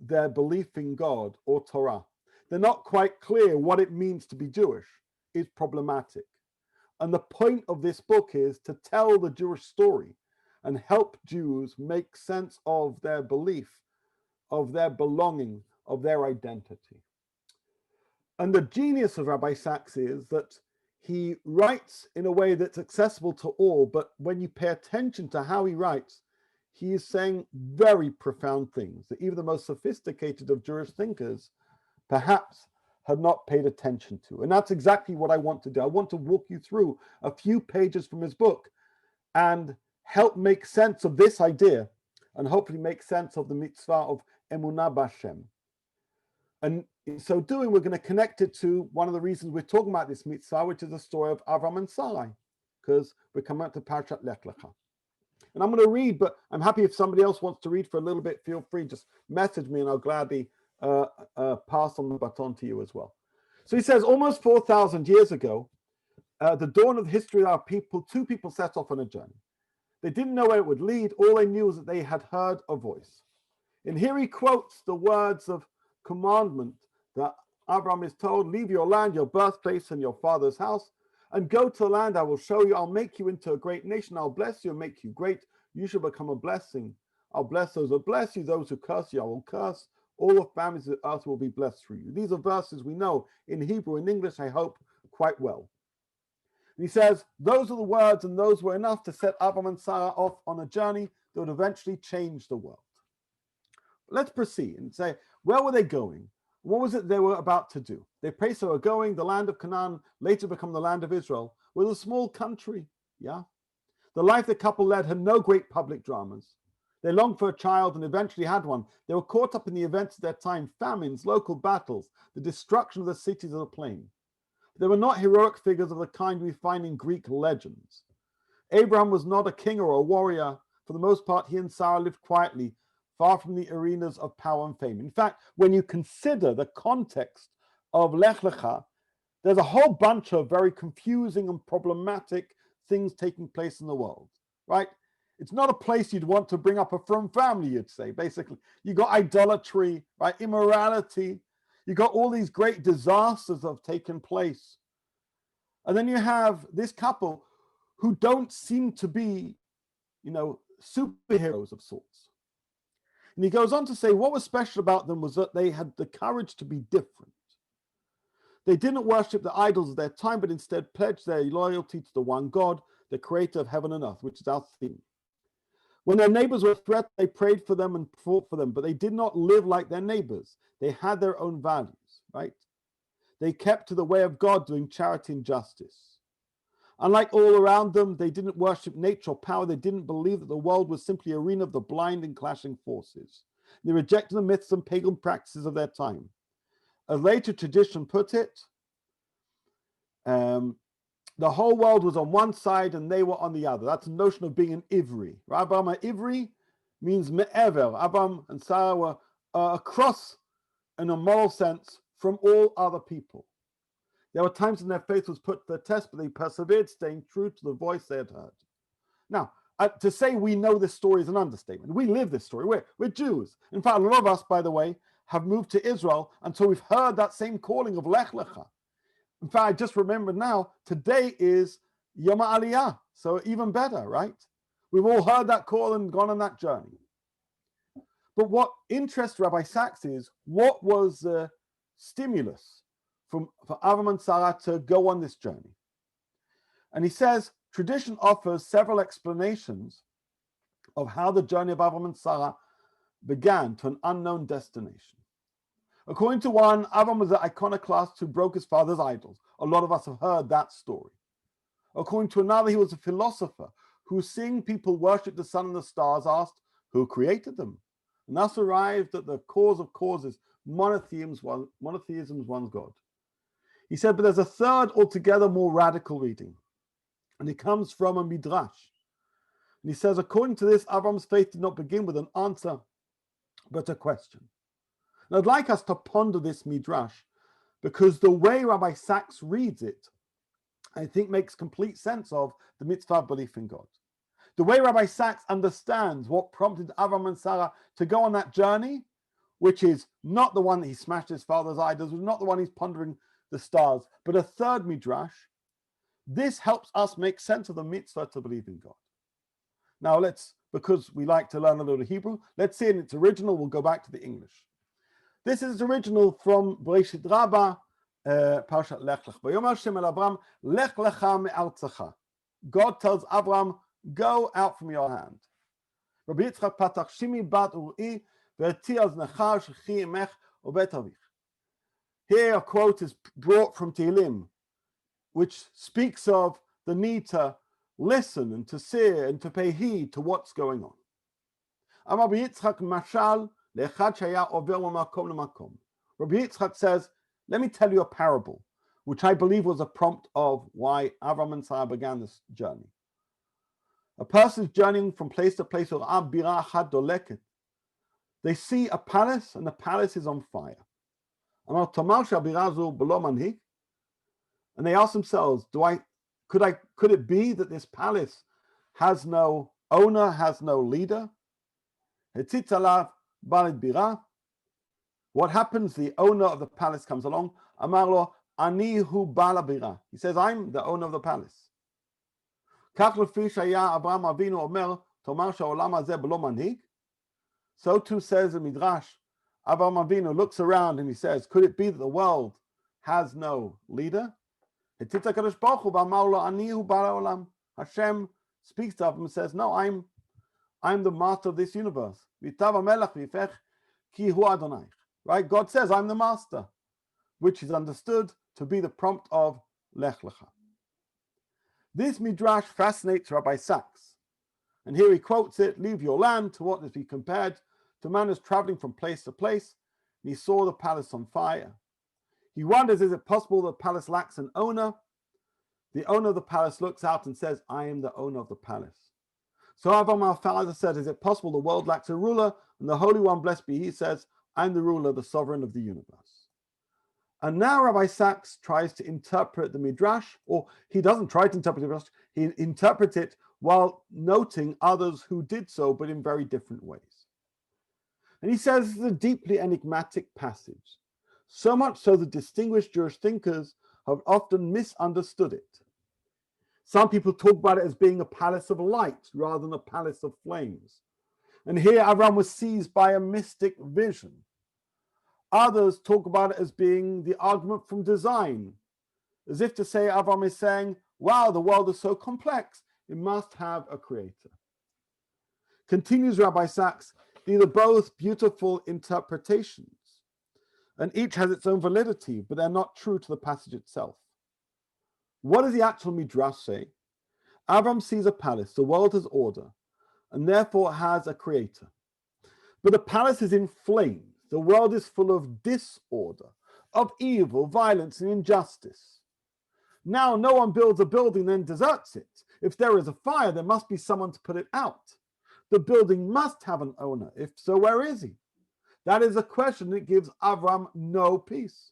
Speaker 1: their belief in God or Torah, they're not quite clear what it means to be Jewish, is problematic. And the point of this book is to tell the Jewish story and help Jews make sense of their belief, of their belonging, of their identity. And the genius of Rabbi Sachs is that he writes in a way that's accessible to all, but when you pay attention to how he writes, he is saying very profound things that even the most sophisticated of Jewish thinkers perhaps had not paid attention to. And that's exactly what I want to do. I want to walk you through a few pages from his book and help make sense of this idea and hopefully make sense of the mitzvah of Emunah B'Hashem. And in so doing, we're going to connect it to one of the reasons we're talking about this mitzvah, which is the story of Avram and Sarai, because we're coming up to Parashat Lech Lecha. And I'm going to read, but I'm happy if somebody else wants to read for a little bit, feel free, just message me and I'll gladly pass on the baton to you as well. So he says, almost 4,000 years ago, the dawn of the history of our people, two people set off on a journey. They didn't know where it would lead. All they knew was that they had heard a voice. And here he quotes the words of commandment that Abraham is told, leave your land, your birthplace, and your father's house, and go to the land I will show you. I'll make you into a great nation. I'll bless you and make you great. You shall become a blessing. I'll bless those who bless you. Those who curse you, I will curse. All the families of the earth will be blessed through you. These are verses we know in Hebrew and English, I hope, quite well. And he says, those are the words, and those were enough to set Abraham and Sarah off on a journey that would eventually change the world. Let's proceed and say, where were they going? What was it they were about to do? They placed they were going, the land of Canaan, later become the land of Israel, was a small country, yeah? The life the couple led had no great public dramas. They longed for a child and eventually had one. They were caught up in the events of their time, famines, local battles, the destruction of the cities of the plain. They were not heroic figures of the kind we find in Greek legends. Abraham was not a king or a warrior. For the most part, he and Sarah lived quietly, far from the arenas of power and fame. In fact, when you consider the context of Lech Lecha, there's a whole bunch of very confusing and problematic things taking place in the world, right? It's not a place you'd want to bring up a frum family, you'd say, basically. You got idolatry, right? Immorality. You got all these great disasters that have taken place. And then you have this couple who don't seem to be, superheroes of sorts. And he goes on to say what was special about them was that they had the courage to be different. They didn't worship the idols of their time, but instead pledged their loyalty to the one God, the creator of heaven and earth, which is our theme. When their neighbors were threatened, they prayed for them and fought for them, but they did not live like their neighbors. They had their own values, right? They kept to the way of God, doing charity and justice. Unlike all around them, they didn't worship nature or power. They didn't believe that the world was simply an arena of the blind and clashing forces. They rejected the myths and pagan practices of their time. As later tradition put it, the whole world was on one side and they were on the other. That's the notion of being an Ivri. Abraham Ivri means me'ever. Abraham and Sarah were across, in a moral sense, from all other people. There were times when their faith was put to the test, but they persevered, staying true to the voice they had heard. Now, to say we know this story is an understatement. We live this story. We're Jews. In fact, a lot of us, by the way, have moved to Israel until we've heard that same calling of Lech Lecha. In fact, I just remembered now, today is Yom Aliyah, so even better, right? We've all heard that call and gone on that journey. But what interests Rabbi Sachs is, what was the stimulus for Avram and Sarah to go on this journey? And he says, tradition offers several explanations of how the journey of Avram and Sarah began to an unknown destination. According to one, Avram was an iconoclast who broke his father's idols. A lot of us have heard that story. According to another, he was a philosopher who, seeing people worship the sun and the stars, asked, who created them? And thus arrived at the cause of causes, monotheism's one God. He said, but there's a third, altogether more radical reading. And it comes from a midrash. And he says, according to this, Avram's faith did not begin with an answer, but a question. And I'd like us to ponder this midrash, because the way Rabbi Sachs reads it, I think makes complete sense of the mitzvah of belief in God. The way Rabbi Sachs understands what prompted Avram and Sarah to go on that journey, which is not the one that he smashed his father's idols, was not the one he's pondering the stars, but a third midrash. This helps us make sense of the mitzvah to believe in God. Now because we like to learn a little Hebrew, let's see in its original. We'll go back to the English. This is original from Bereshit Rabbah, Parshat Lech Lech. Vayomer Hashem el Avram, Lech lecha me'artzecha. God tells Avram, go out from your hand. Rabbi Yitzchak patach shimi bat uri ve'ti aznecha shechi emech obet avich. Here a quote is brought from Tehillim, which speaks of the need to listen and to see and to pay heed to what's going on. Amar Rabbi Yitzchak mashal le'echad shaya over makom lemakom. Rabbi Yitzchak says, let me tell you a parable, which I believe was a prompt of why Avram and Sarah began this journey. A person is journeying from place to place with bira achad doleket. They see a palace and the palace is on fire. Amar tomar she'abira zu belo manhig. And they ask themselves, could it be that this palace has no owner, has no leader? Hetzitz alav balid bira. What happens? The owner of the palace comes along. Amar lo, ani hu bala bira. He says, I'm the owner of the palace. Kach lefi shaya Abraham Avinu omer, tomar she'olam hazeh belo manhig. So too says the Midrash. Abraham Avinu looks around and he says, could it be that the world has no leader? Hashem speaks to him and says, no, I'm the master of this universe. Right? God says, I'm the master, which is understood to be the prompt of Lech Lecha. This midrash fascinates Rabbi Sachs. And here he quotes it, leave your land, to what is be compared to a man who's traveling from place to place, and he saw the palace on fire. He wonders, is it possible the palace lacks an owner? the owner of the palace looks out and says, I am the owner of the palace. So Avram, our father, said, is it possible the world lacks a ruler? And the Holy One, blessed be he, says, I'm the ruler, the sovereign of the universe. And now Rabbi Sachs tries to interpret the Midrash, or he doesn't try to interpret the Midrash, he interprets it while noting others who did so, but in very different ways. And he says this is a deeply enigmatic passage, so much so that distinguished Jewish thinkers have often misunderstood it. Some people talk about it as being a palace of light rather than a palace of flames. And here Avram was seized by a mystic vision. Others talk about it as being the argument from design, as if to say Avram is saying, wow, the world is so complex, it must have a creator. Continues Rabbi Sachs, these are both beautiful interpretations, and each has its own validity, but they're not true to the passage itself. What does the actual Midrash say? Avram sees a palace, the world has order, and therefore has a creator. But the palace is in flames. The world is full of disorder, of evil, violence, and injustice. Now, no one builds a building and then deserts it. If there is a fire, there must be someone to put it out. The building must have an owner. If so, where is he? That is a question that gives Avram no peace.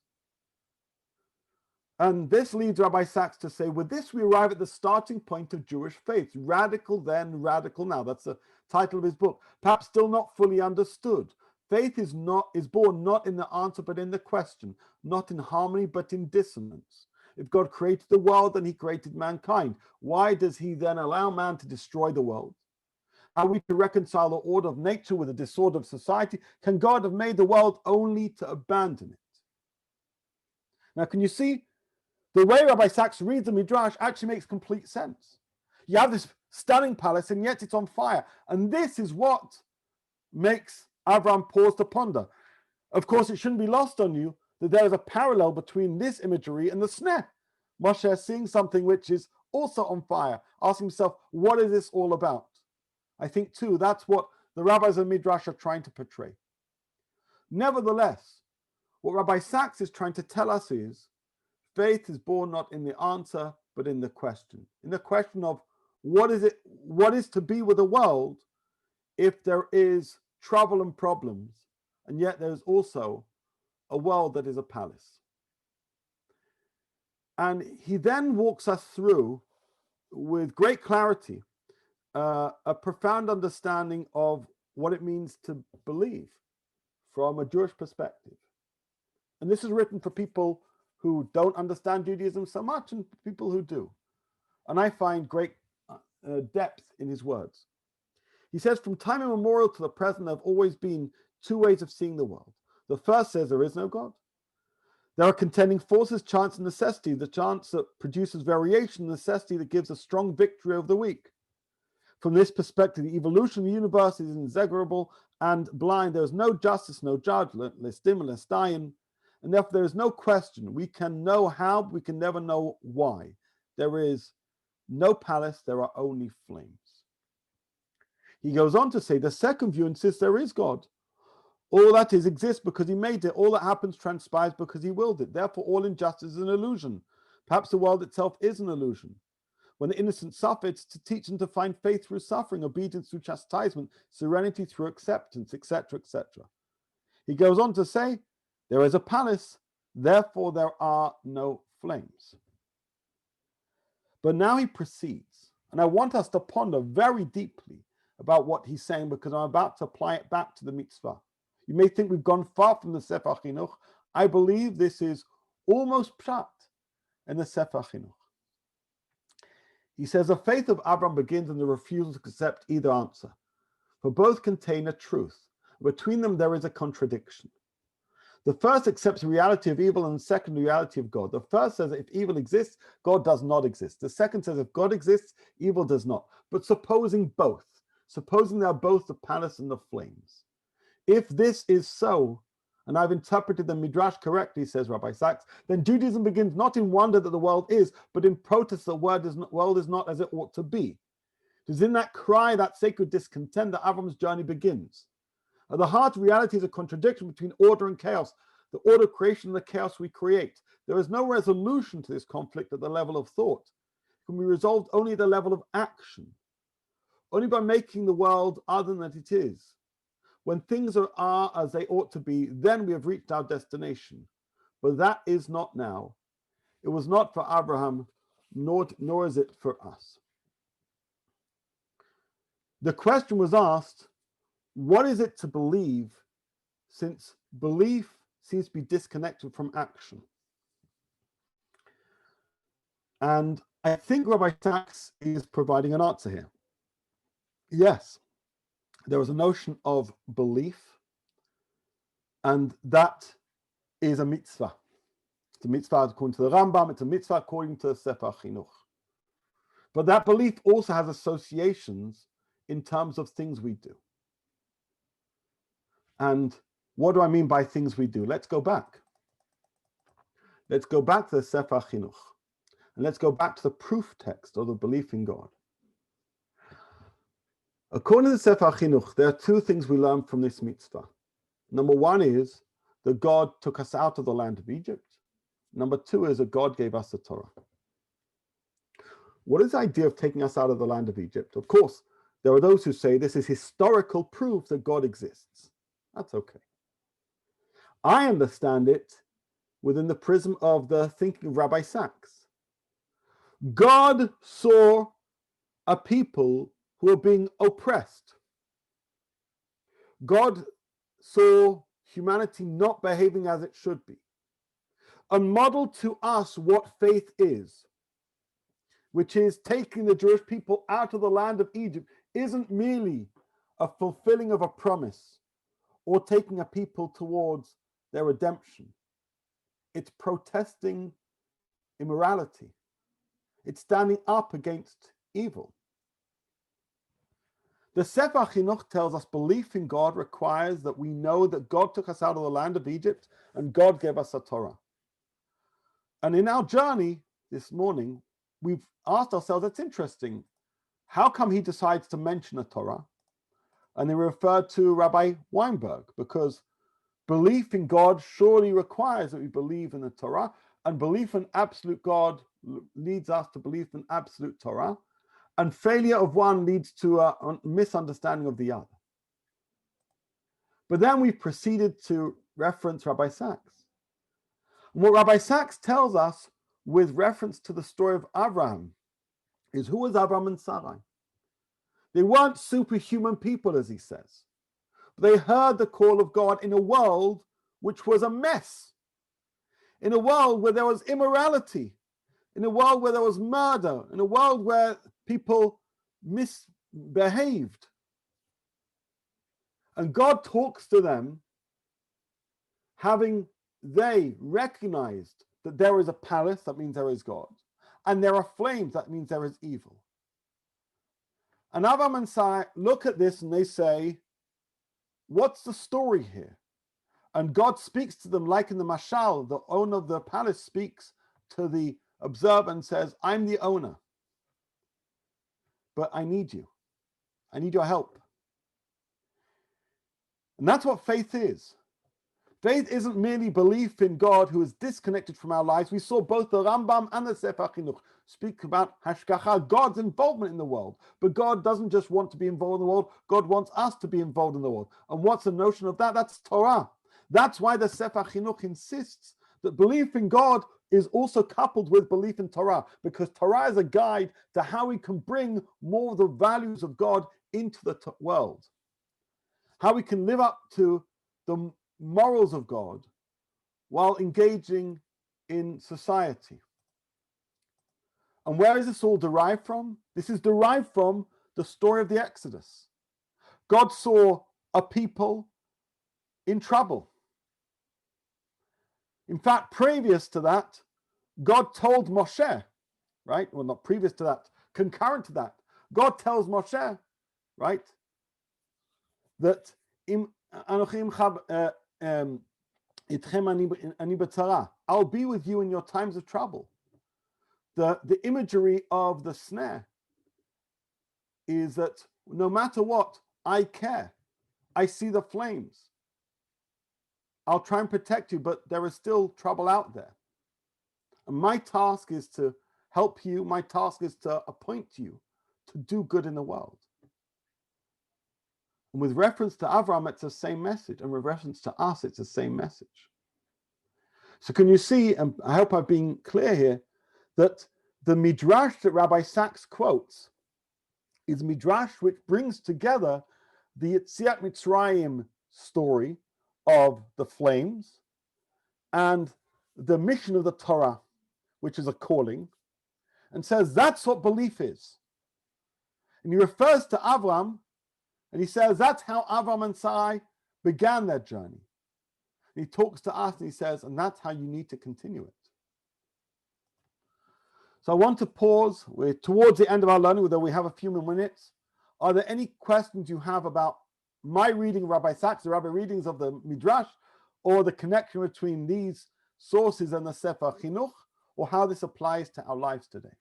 Speaker 1: And this leads Rabbi Sachs to say, with this we arrive at the starting point of Jewish faith. Radical then, radical now. That's the title of his book. Perhaps still not fully understood. Faith is born not in the answer, but in the question. Not in harmony, but in dissonance. If God created the world, then he created mankind. Why does he then allow man to destroy the world? Are we to reconcile the order of nature with the disorder of society? Can God have made the world only to abandon it? Now, can you see? The way Rabbi Sachs reads the Midrash actually makes complete sense. You have this stunning palace, and yet it's on fire. And this is what makes Avram pause to ponder. Of course, it shouldn't be lost on you that there is a parallel between this imagery and the sneh. Moshe is seeing something which is also on fire, asking himself, what is this all about? I think, too, that's what the rabbis of Midrash are trying to portray. Nevertheless, what Rabbi Sachs is trying to tell us is faith is born not in the answer, but in the question of what is to be with the world if there is trouble and problems, and yet there is also a world that is a palace. And he then walks us through, with great clarity, a profound understanding of what it means to believe from a Jewish perspective. And this is written for people who don't understand Judaism so much and people who do. And I find great depth in his words. He says, from time immemorial to the present, there have always been two ways of seeing the world. The first says there is no God. There are contending forces, chance and necessity, the chance that produces variation, the necessity that gives a strong victory over the weak. From this perspective, the evolution of the universe is inexorable and blind. There is no justice, no judgment, listim, listayin, and therefore there is no question. We can know how, but we can never know why. There is no palace, there are only flames. He goes on to say, the second view insists there is God. All that is exists because he made it. All that happens transpires because he willed it. Therefore, all injustice is an illusion. Perhaps the world itself is an illusion. When the innocent suffer, it's to teach them to find faith through suffering, obedience through chastisement, serenity through acceptance, etc., etc. He goes on to say, there is a palace, therefore there are no flames. But now he proceeds, and I want us to ponder very deeply about what he's saying, because I'm about to apply it back to the mitzvah. You may think we've gone far from the Sefer Hachinuch. I believe this is almost pshat in the Sefer Hachinuch. He says, the faith of Abraham begins in the refusal to accept either answer, for both contain a truth. Between them there is a contradiction. The first accepts the reality of evil and the second the reality of God. The first says that if evil exists, God does not exist. The second says if God exists, evil does not. But supposing they are both the palace and the flames. If this is so, and I've interpreted the Midrash correctly, says Rabbi Sachs, then Judaism begins not in wonder that the world is, but in protest that the world is not as it ought to be. It is in that cry, that sacred discontent, that Avram's journey begins. At the heart of reality is a contradiction between order and chaos, the order of creation and the chaos we create. There is no resolution to this conflict at the level of thought. can be resolved only at the level of action, only by making the world other than it is. When things are as they ought to be, then we have reached our destination. But that is not now. It was not for Abraham, nor is it for us. The question was asked, what is it to believe, since belief seems to be disconnected from action? And I think Rabbi Sachs is providing an answer here. Yes, there is a notion of belief, and that is a mitzvah. It's a mitzvah according to the Rambam, it's a mitzvah according to the Sefer Hachinuch. But that belief also has associations in terms of things we do. And what do I mean by things we do? Let's go back. Let's go back to the Sefer Hachinuch. And let's go back to the proof text of the belief in God. According to the Sefer Hachinuch, there are two things we learn from this mitzvah. Number one is that God took us out of the land of Egypt. Number two is that God gave us the Torah. What is the idea of taking us out of the land of Egypt? Of course, there are those who say this is historical proof that God exists. That's okay. I understand it within the prism of the thinking of Rabbi Sachs. God saw a people who were being oppressed. God saw humanity not behaving as it should be, and modeled to us what faith is, which is taking the Jewish people out of the land of Egypt isn't merely a fulfilling of a promise or taking a people towards their redemption. It's protesting immorality. It's standing up against evil. The Sefer Hachinuch tells us belief in God requires that we know that God took us out of the land of Egypt and God gave us a Torah. And in our journey this morning, we've asked ourselves, that's interesting. How come he decides to mention a Torah? And they referred to Rabbi Weinberg, because belief in God surely requires that we believe in the Torah, and belief in absolute God leads us to believe in absolute Torah, and failure of one leads to a misunderstanding of the other. But then we proceeded to reference Rabbi Sachs. And what Rabbi Sachs tells us with reference to the story of Abraham is, who was Abraham and Sarai? They weren't superhuman people, as he says. They heard the call of God in a world which was a mess, in a world where there was immorality, in a world where there was murder, in a world where people misbehaved. And God talks to them, having they recognized that there is a palace, that means there is God, and there are flames, that means there is evil. And Abraham and Sarai look at this and they say, what's the story here? And God speaks to them like in the mashal, the owner of the palace speaks to the observer and says, I'm the owner, but I need you. I need your help. And that's what faith is. Faith isn't merely belief in God who is disconnected from our lives. We saw both the Rambam and the Sefer Hachinuch speak about hashgacha, God's involvement in the world. But God doesn't just want to be involved in the world. God wants us to be involved in the world. And what's the notion of that? That's Torah. That's why the Sefer Hachinuch insists that belief in God is also coupled with belief in Torah, because Torah is a guide to how we can bring more of the values of God into the world. How we can live up to the morals of God while engaging in society. And where is this all derived from? This is derived from the story of the Exodus. God saw a people in trouble. In fact, previous to that, God told Moshe, right? Well, not previous to that, concurrent to that, God tells Moshe, right, that I'll be with you in your times of trouble. The imagery of the snare is that no matter what, I care. I see the flames. I'll try and protect you, but there is still trouble out there. And my task is to help you. My task is to appoint you to do good in the world. And with reference to Avram, it's the same message. And with reference to us, it's the same message. So can you see, and I hope I've been clear here, that the Midrash that Rabbi Sachs quotes is Midrash which brings together the Yetziat Mitzrayim story of the flames and the mission of the Torah, which is a calling, and says that's what belief is. And he refers to Avram, and he says that's how Avram and Sarai began their journey. And he talks to us and he says, and that's how you need to continue it. So I want to pause. We're towards the end of our learning, although we have a few more minutes. Are there any questions you have about my reading of Rabbi Sachs, the Rabbi readings of the Midrash, or the connection between these sources and the Sefer Hachinuch, or how this applies to our lives today?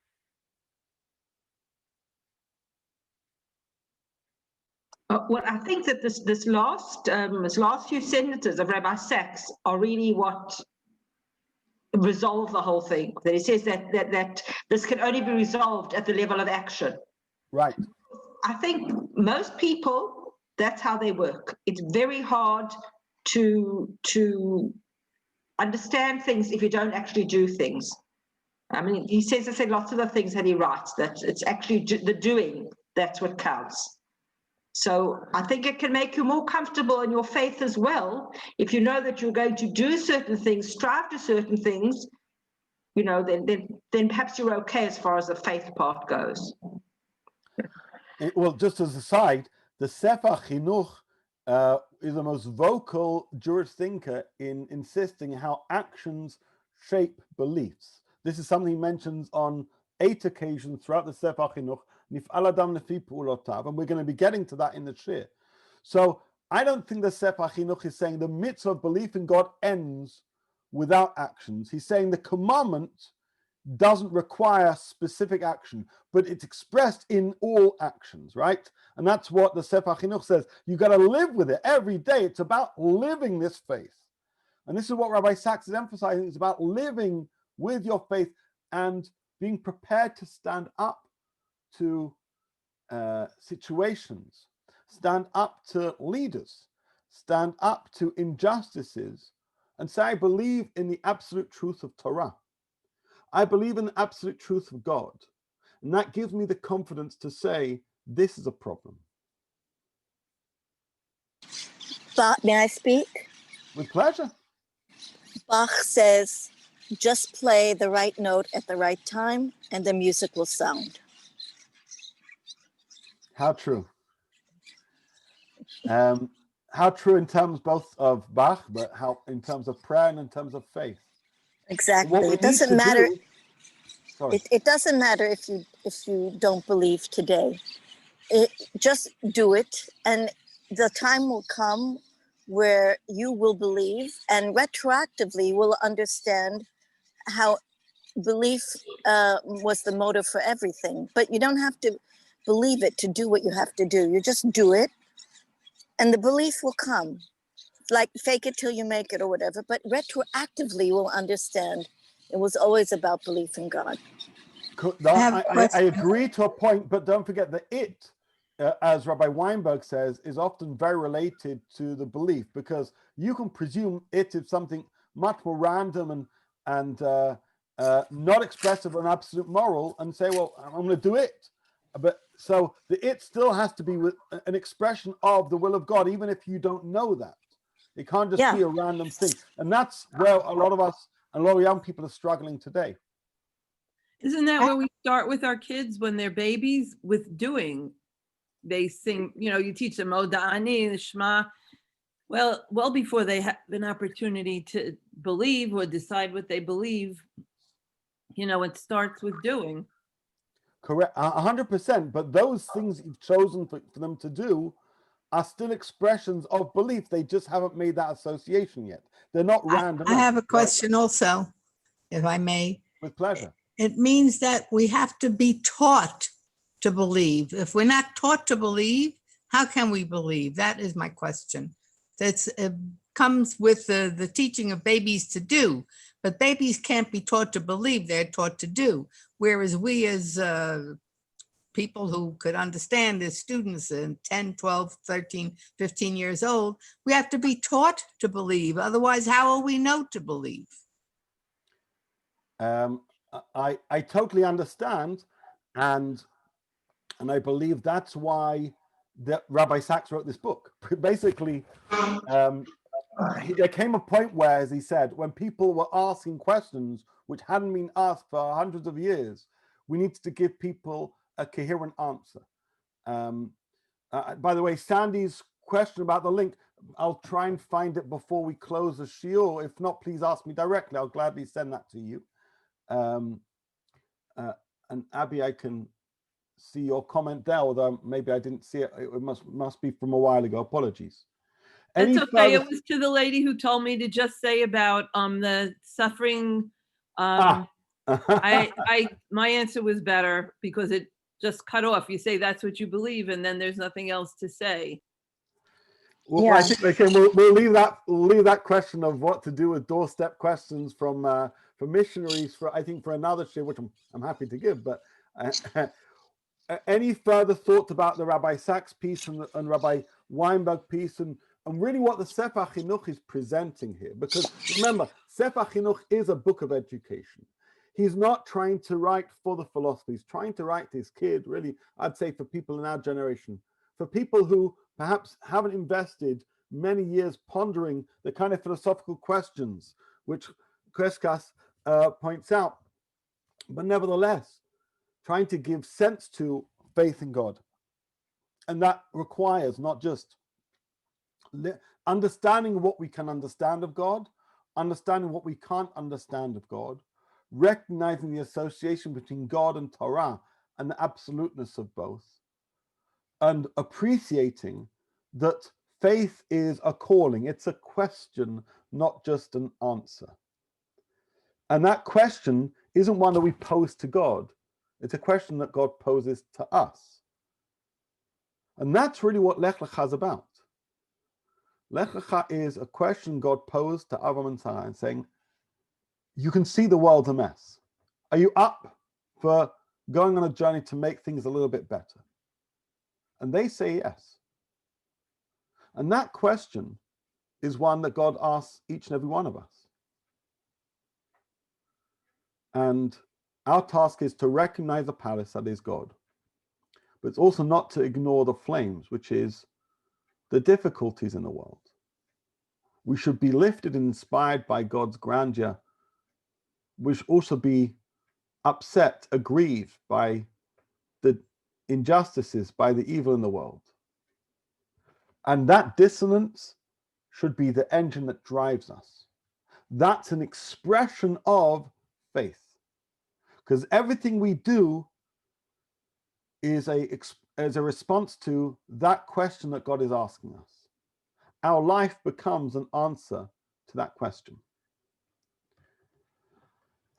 Speaker 2: Well, I think that this last few sentences of Rabbi Sachs are really what resolve the whole thing. That he says that this can only be resolved at the level of action.
Speaker 1: Right.
Speaker 2: I think most people, that's how they work. It's very hard to understand things if you don't actually do things. I mean, he says lots of the things that he writes, that it's actually the doing that's what counts. So I think it can make you more comfortable in your faith as well. If you know that you're going to do certain things, strive to certain things, you know, then perhaps you're okay as far as the faith part goes.
Speaker 1: Well, just as a side, the Sefer Hachinuch is the most vocal Jewish thinker in insisting how actions shape beliefs. This is something he mentions on 8 occasions throughout the Sefer Hachinuch, and we're going to be getting to that in the Shir. So I don't think the Sefer Hachinuch is saying the mitzvah of belief in God ends without actions. He's saying the commandment doesn't require specific action, but it's expressed in all actions, right? And that's what the Sefer Hachinuch says. You got to live with it every day. It's about living this faith. And this is what Rabbi Sachs is emphasizing. It's about living with your faith and being prepared to stand up to situations, stand up to leaders, stand up to injustices, and say, I believe in the absolute truth of Torah. I believe in the absolute truth of God. And that gives me the confidence to say, this is a problem.
Speaker 7: But may I speak?
Speaker 1: With pleasure.
Speaker 7: Bach says, just play the right note at the right time and the music will sound.
Speaker 1: How true. How true in terms both of Bach, but how in terms of prayer and in terms of faith.
Speaker 7: Exactly. It doesn't matter. It doesn't matter if you don't believe today. Just do it, and the time will come where you will believe, and retroactively will understand how belief was the motive for everything. But you don't have to believe it to do what you have to do. You just do it, and the belief will come. Like fake it till you make it or whatever, but retroactively will understand it was always about belief in God.
Speaker 1: I agree to a point, but don't forget that it, as Rabbi Weinberg says, is often very related to the belief, because you can presume it is something much more random and not expressive of an absolute moral and say, well, I'm going to do it. But so the it still has to be with an expression of the will of God, even if you don't know that. It can't just be a random thing. And that's where a lot of us and a lot of young people are struggling today.
Speaker 5: Isn't that where we start with our kids when they're babies, with doing? They sing, you know, you teach them Moda'ani, the Shema. Well before they have an opportunity to believe or decide what they believe, you know, it starts with doing.
Speaker 1: Correct, 100%. But those things you've chosen for them to do are still expressions of belief. They just haven't made that association yet. They're not random.
Speaker 8: I have a question also, if I may.
Speaker 1: With pleasure.
Speaker 8: It means that we have to be taught to believe. If we're not taught to believe, how can we believe? That is my question. That comes with the teaching of babies to do. But babies can't be taught to believe, they're taught to do. Whereas we as people who could understand as students in 10, 12, 13, 15 years old, we have to be taught to believe. Otherwise, how will we know to believe?
Speaker 1: I totally understand, and I believe that's why Rabbi Sachs wrote this book. Basically, there came a point where, as he said, when people were asking questions which hadn't been asked for hundreds of years, we needed to give people a coherent answer. By the way, Sandy's question about the link, I'll try and find it before we close the shiur. If not, please ask me directly. I'll gladly send that to you. And Abby, I can see your comment there, although maybe I didn't see it. It must be from a while ago. Apologies.
Speaker 5: That's okay. It was to the lady who told me to just say about the suffering. My answer was better because it just cut off. You say that's what you believe, and then there's nothing else to say.
Speaker 1: Well,
Speaker 7: Yeah.
Speaker 1: I think we'll leave that question of what to do with doorstep questions from missionaries for another shiur, which I'm happy to give. But any further thoughts about the Rabbi Sachs piece and Rabbi Weinberg piece and really what the Sefer Hachinuch is presenting here? Because remember, Sefer Hachinuch is a book of education. He's not trying to write for the philosophy. He's trying to write to his kid, really, I'd say for people in our generation, for people who perhaps haven't invested many years pondering the kind of philosophical questions which Kreskas points out, but nevertheless, trying to give sense to faith in God. And that requires not just understanding what we can understand of God, understanding what we can't understand of God, recognizing the association between God and Torah and the absoluteness of both, and appreciating that faith is a calling. It's a question, not just an answer. And that question isn't one that we pose to God. It's a question that God poses to us. And that's really what Lech Lecha is about. Lech Lecha is a question God posed to Avram and Sarai and saying, you can see the world's a mess. Are you up for going on a journey to make things a little bit better? And they say yes. And that question is one that God asks each and every one of us. And our task is to recognize the palace that is God. But it's also not to ignore the flames, which is the difficulties in the world. We should be lifted and inspired by God's grandeur. We should also be upset, aggrieved by the injustices, by the evil in the world. And that dissonance should be the engine that drives us. That's an expression of faith. Because everything we do is a response to that question that God is asking us. Our life becomes an answer to that question.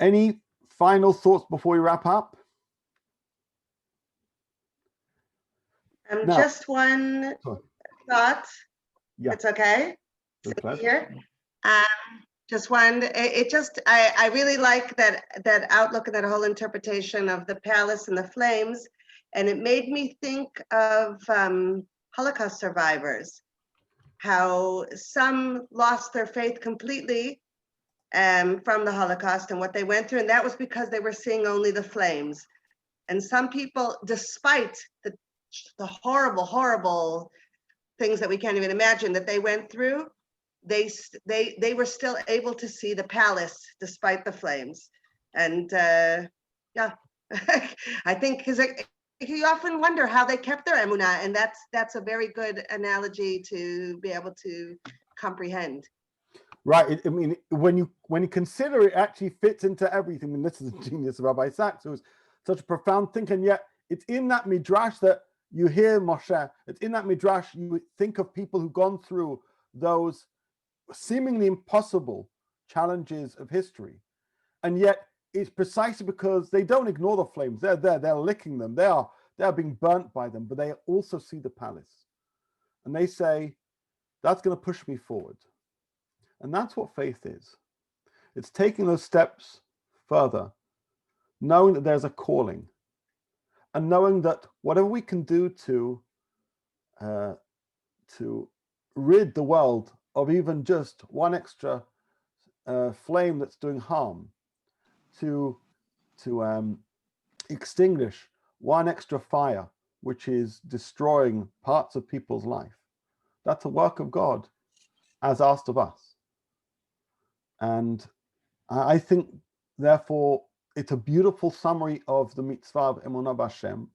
Speaker 1: Any final thoughts before we wrap up? Now-
Speaker 9: Just one thought.
Speaker 1: Yeah.
Speaker 9: It's okay.
Speaker 1: Good pleasure.
Speaker 9: Here. Just one. I really like that outlook and that whole interpretation of the palace and the flames, and it made me think of Holocaust survivors, how some lost their faith completely from the Holocaust and what they went through, and that was because they were seeing only the flames. And some people, despite the horrible, horrible things that we can't even imagine that they went through, they were still able to see the palace despite the flames. And yeah, I think because you often wonder how they kept their emunah, and that's a very good analogy to be able to comprehend.
Speaker 1: Right. I mean, when you consider it, actually fits into everything. And this is the genius of Rabbi Sachs, who was such a profound thinker. And yet it's in that midrash that you hear Moshe. It's in that midrash you think of people who've gone through those seemingly impossible challenges of history. And yet it's precisely because they don't ignore the flames. They're there, they're licking them. They are being burnt by them, but they also see the palace. And they say, that's going to push me forward. And that's what faith is. It's taking those steps further, knowing that there's a calling, and knowing that whatever we can do to rid the world of even just one extra flame that's doing harm, to extinguish one extra fire which is destroying parts of people's life. That's a work of God as asked of us. And I think, therefore, it's a beautiful summary of the mitzvah of Emunah B'Hashem,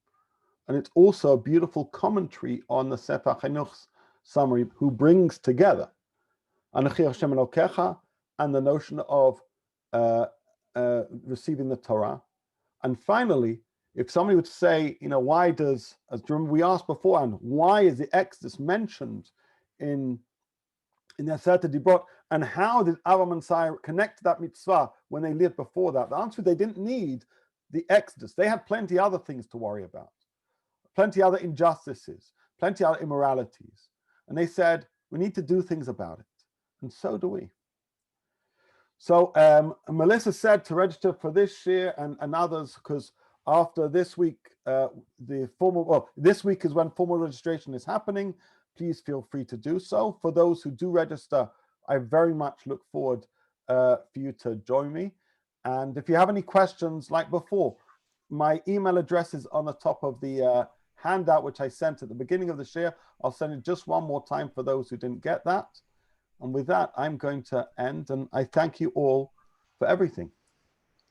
Speaker 1: and it's also a beautiful commentary on the Sefer Hachinuch's summary, who brings together Anochi Hashem Elokecha and the notion of receiving the Torah. And finally, if somebody would say, why does, as we asked beforehand, why is the Exodus mentioned in the Aseret Dibrot, and how did Avraham and Sarah connect to that mitzvah when they lived before that? The answer is they didn't need the Exodus. They had plenty other things to worry about, plenty other injustices, plenty other immoralities. And they said, we need to do things about it. And so do we. So Melissa said to register for this year and others, because after this week, this week is when formal registration is happening. Please feel free to do so. For those who do register, I very much look forward for you to join me. And if you have any questions, like before, my email address is on the top of the handout, which I sent at the beginning of the share. I'll send it just one more time for those who didn't get that. And with that, I'm going to end. And I thank you all for everything,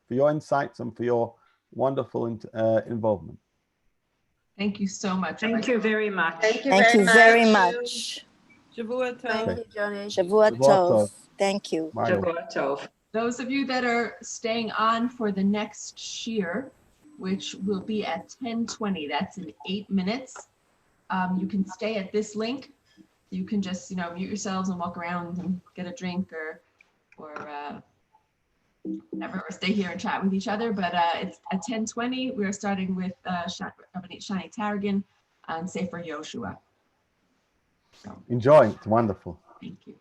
Speaker 1: for your insights and for your wonderful involvement.
Speaker 3: Thank you so much.
Speaker 2: Thank you very much.
Speaker 9: Thank you
Speaker 7: Thank you very
Speaker 9: much.
Speaker 7: much.
Speaker 5: Shavua
Speaker 6: Thank
Speaker 5: Tov.
Speaker 6: you, Johnny.
Speaker 7: Shavua
Speaker 1: Shavua
Speaker 7: Tov.
Speaker 1: Tov.
Speaker 7: Thank you.
Speaker 1: Bye.
Speaker 2: Shavua Tov.
Speaker 3: Those of you that are staying on for the next shear, which will be at 10:20, that's in 8 minutes. You can stay at this link. You can just, mute yourselves and walk around and get a drink or whatever, or stay here and chat with each other. But it's at 10:20. We're starting with Rabbi Shani Tarragon on Sefer Yoshua. So
Speaker 1: Enjoy. It's wonderful.
Speaker 3: thank you.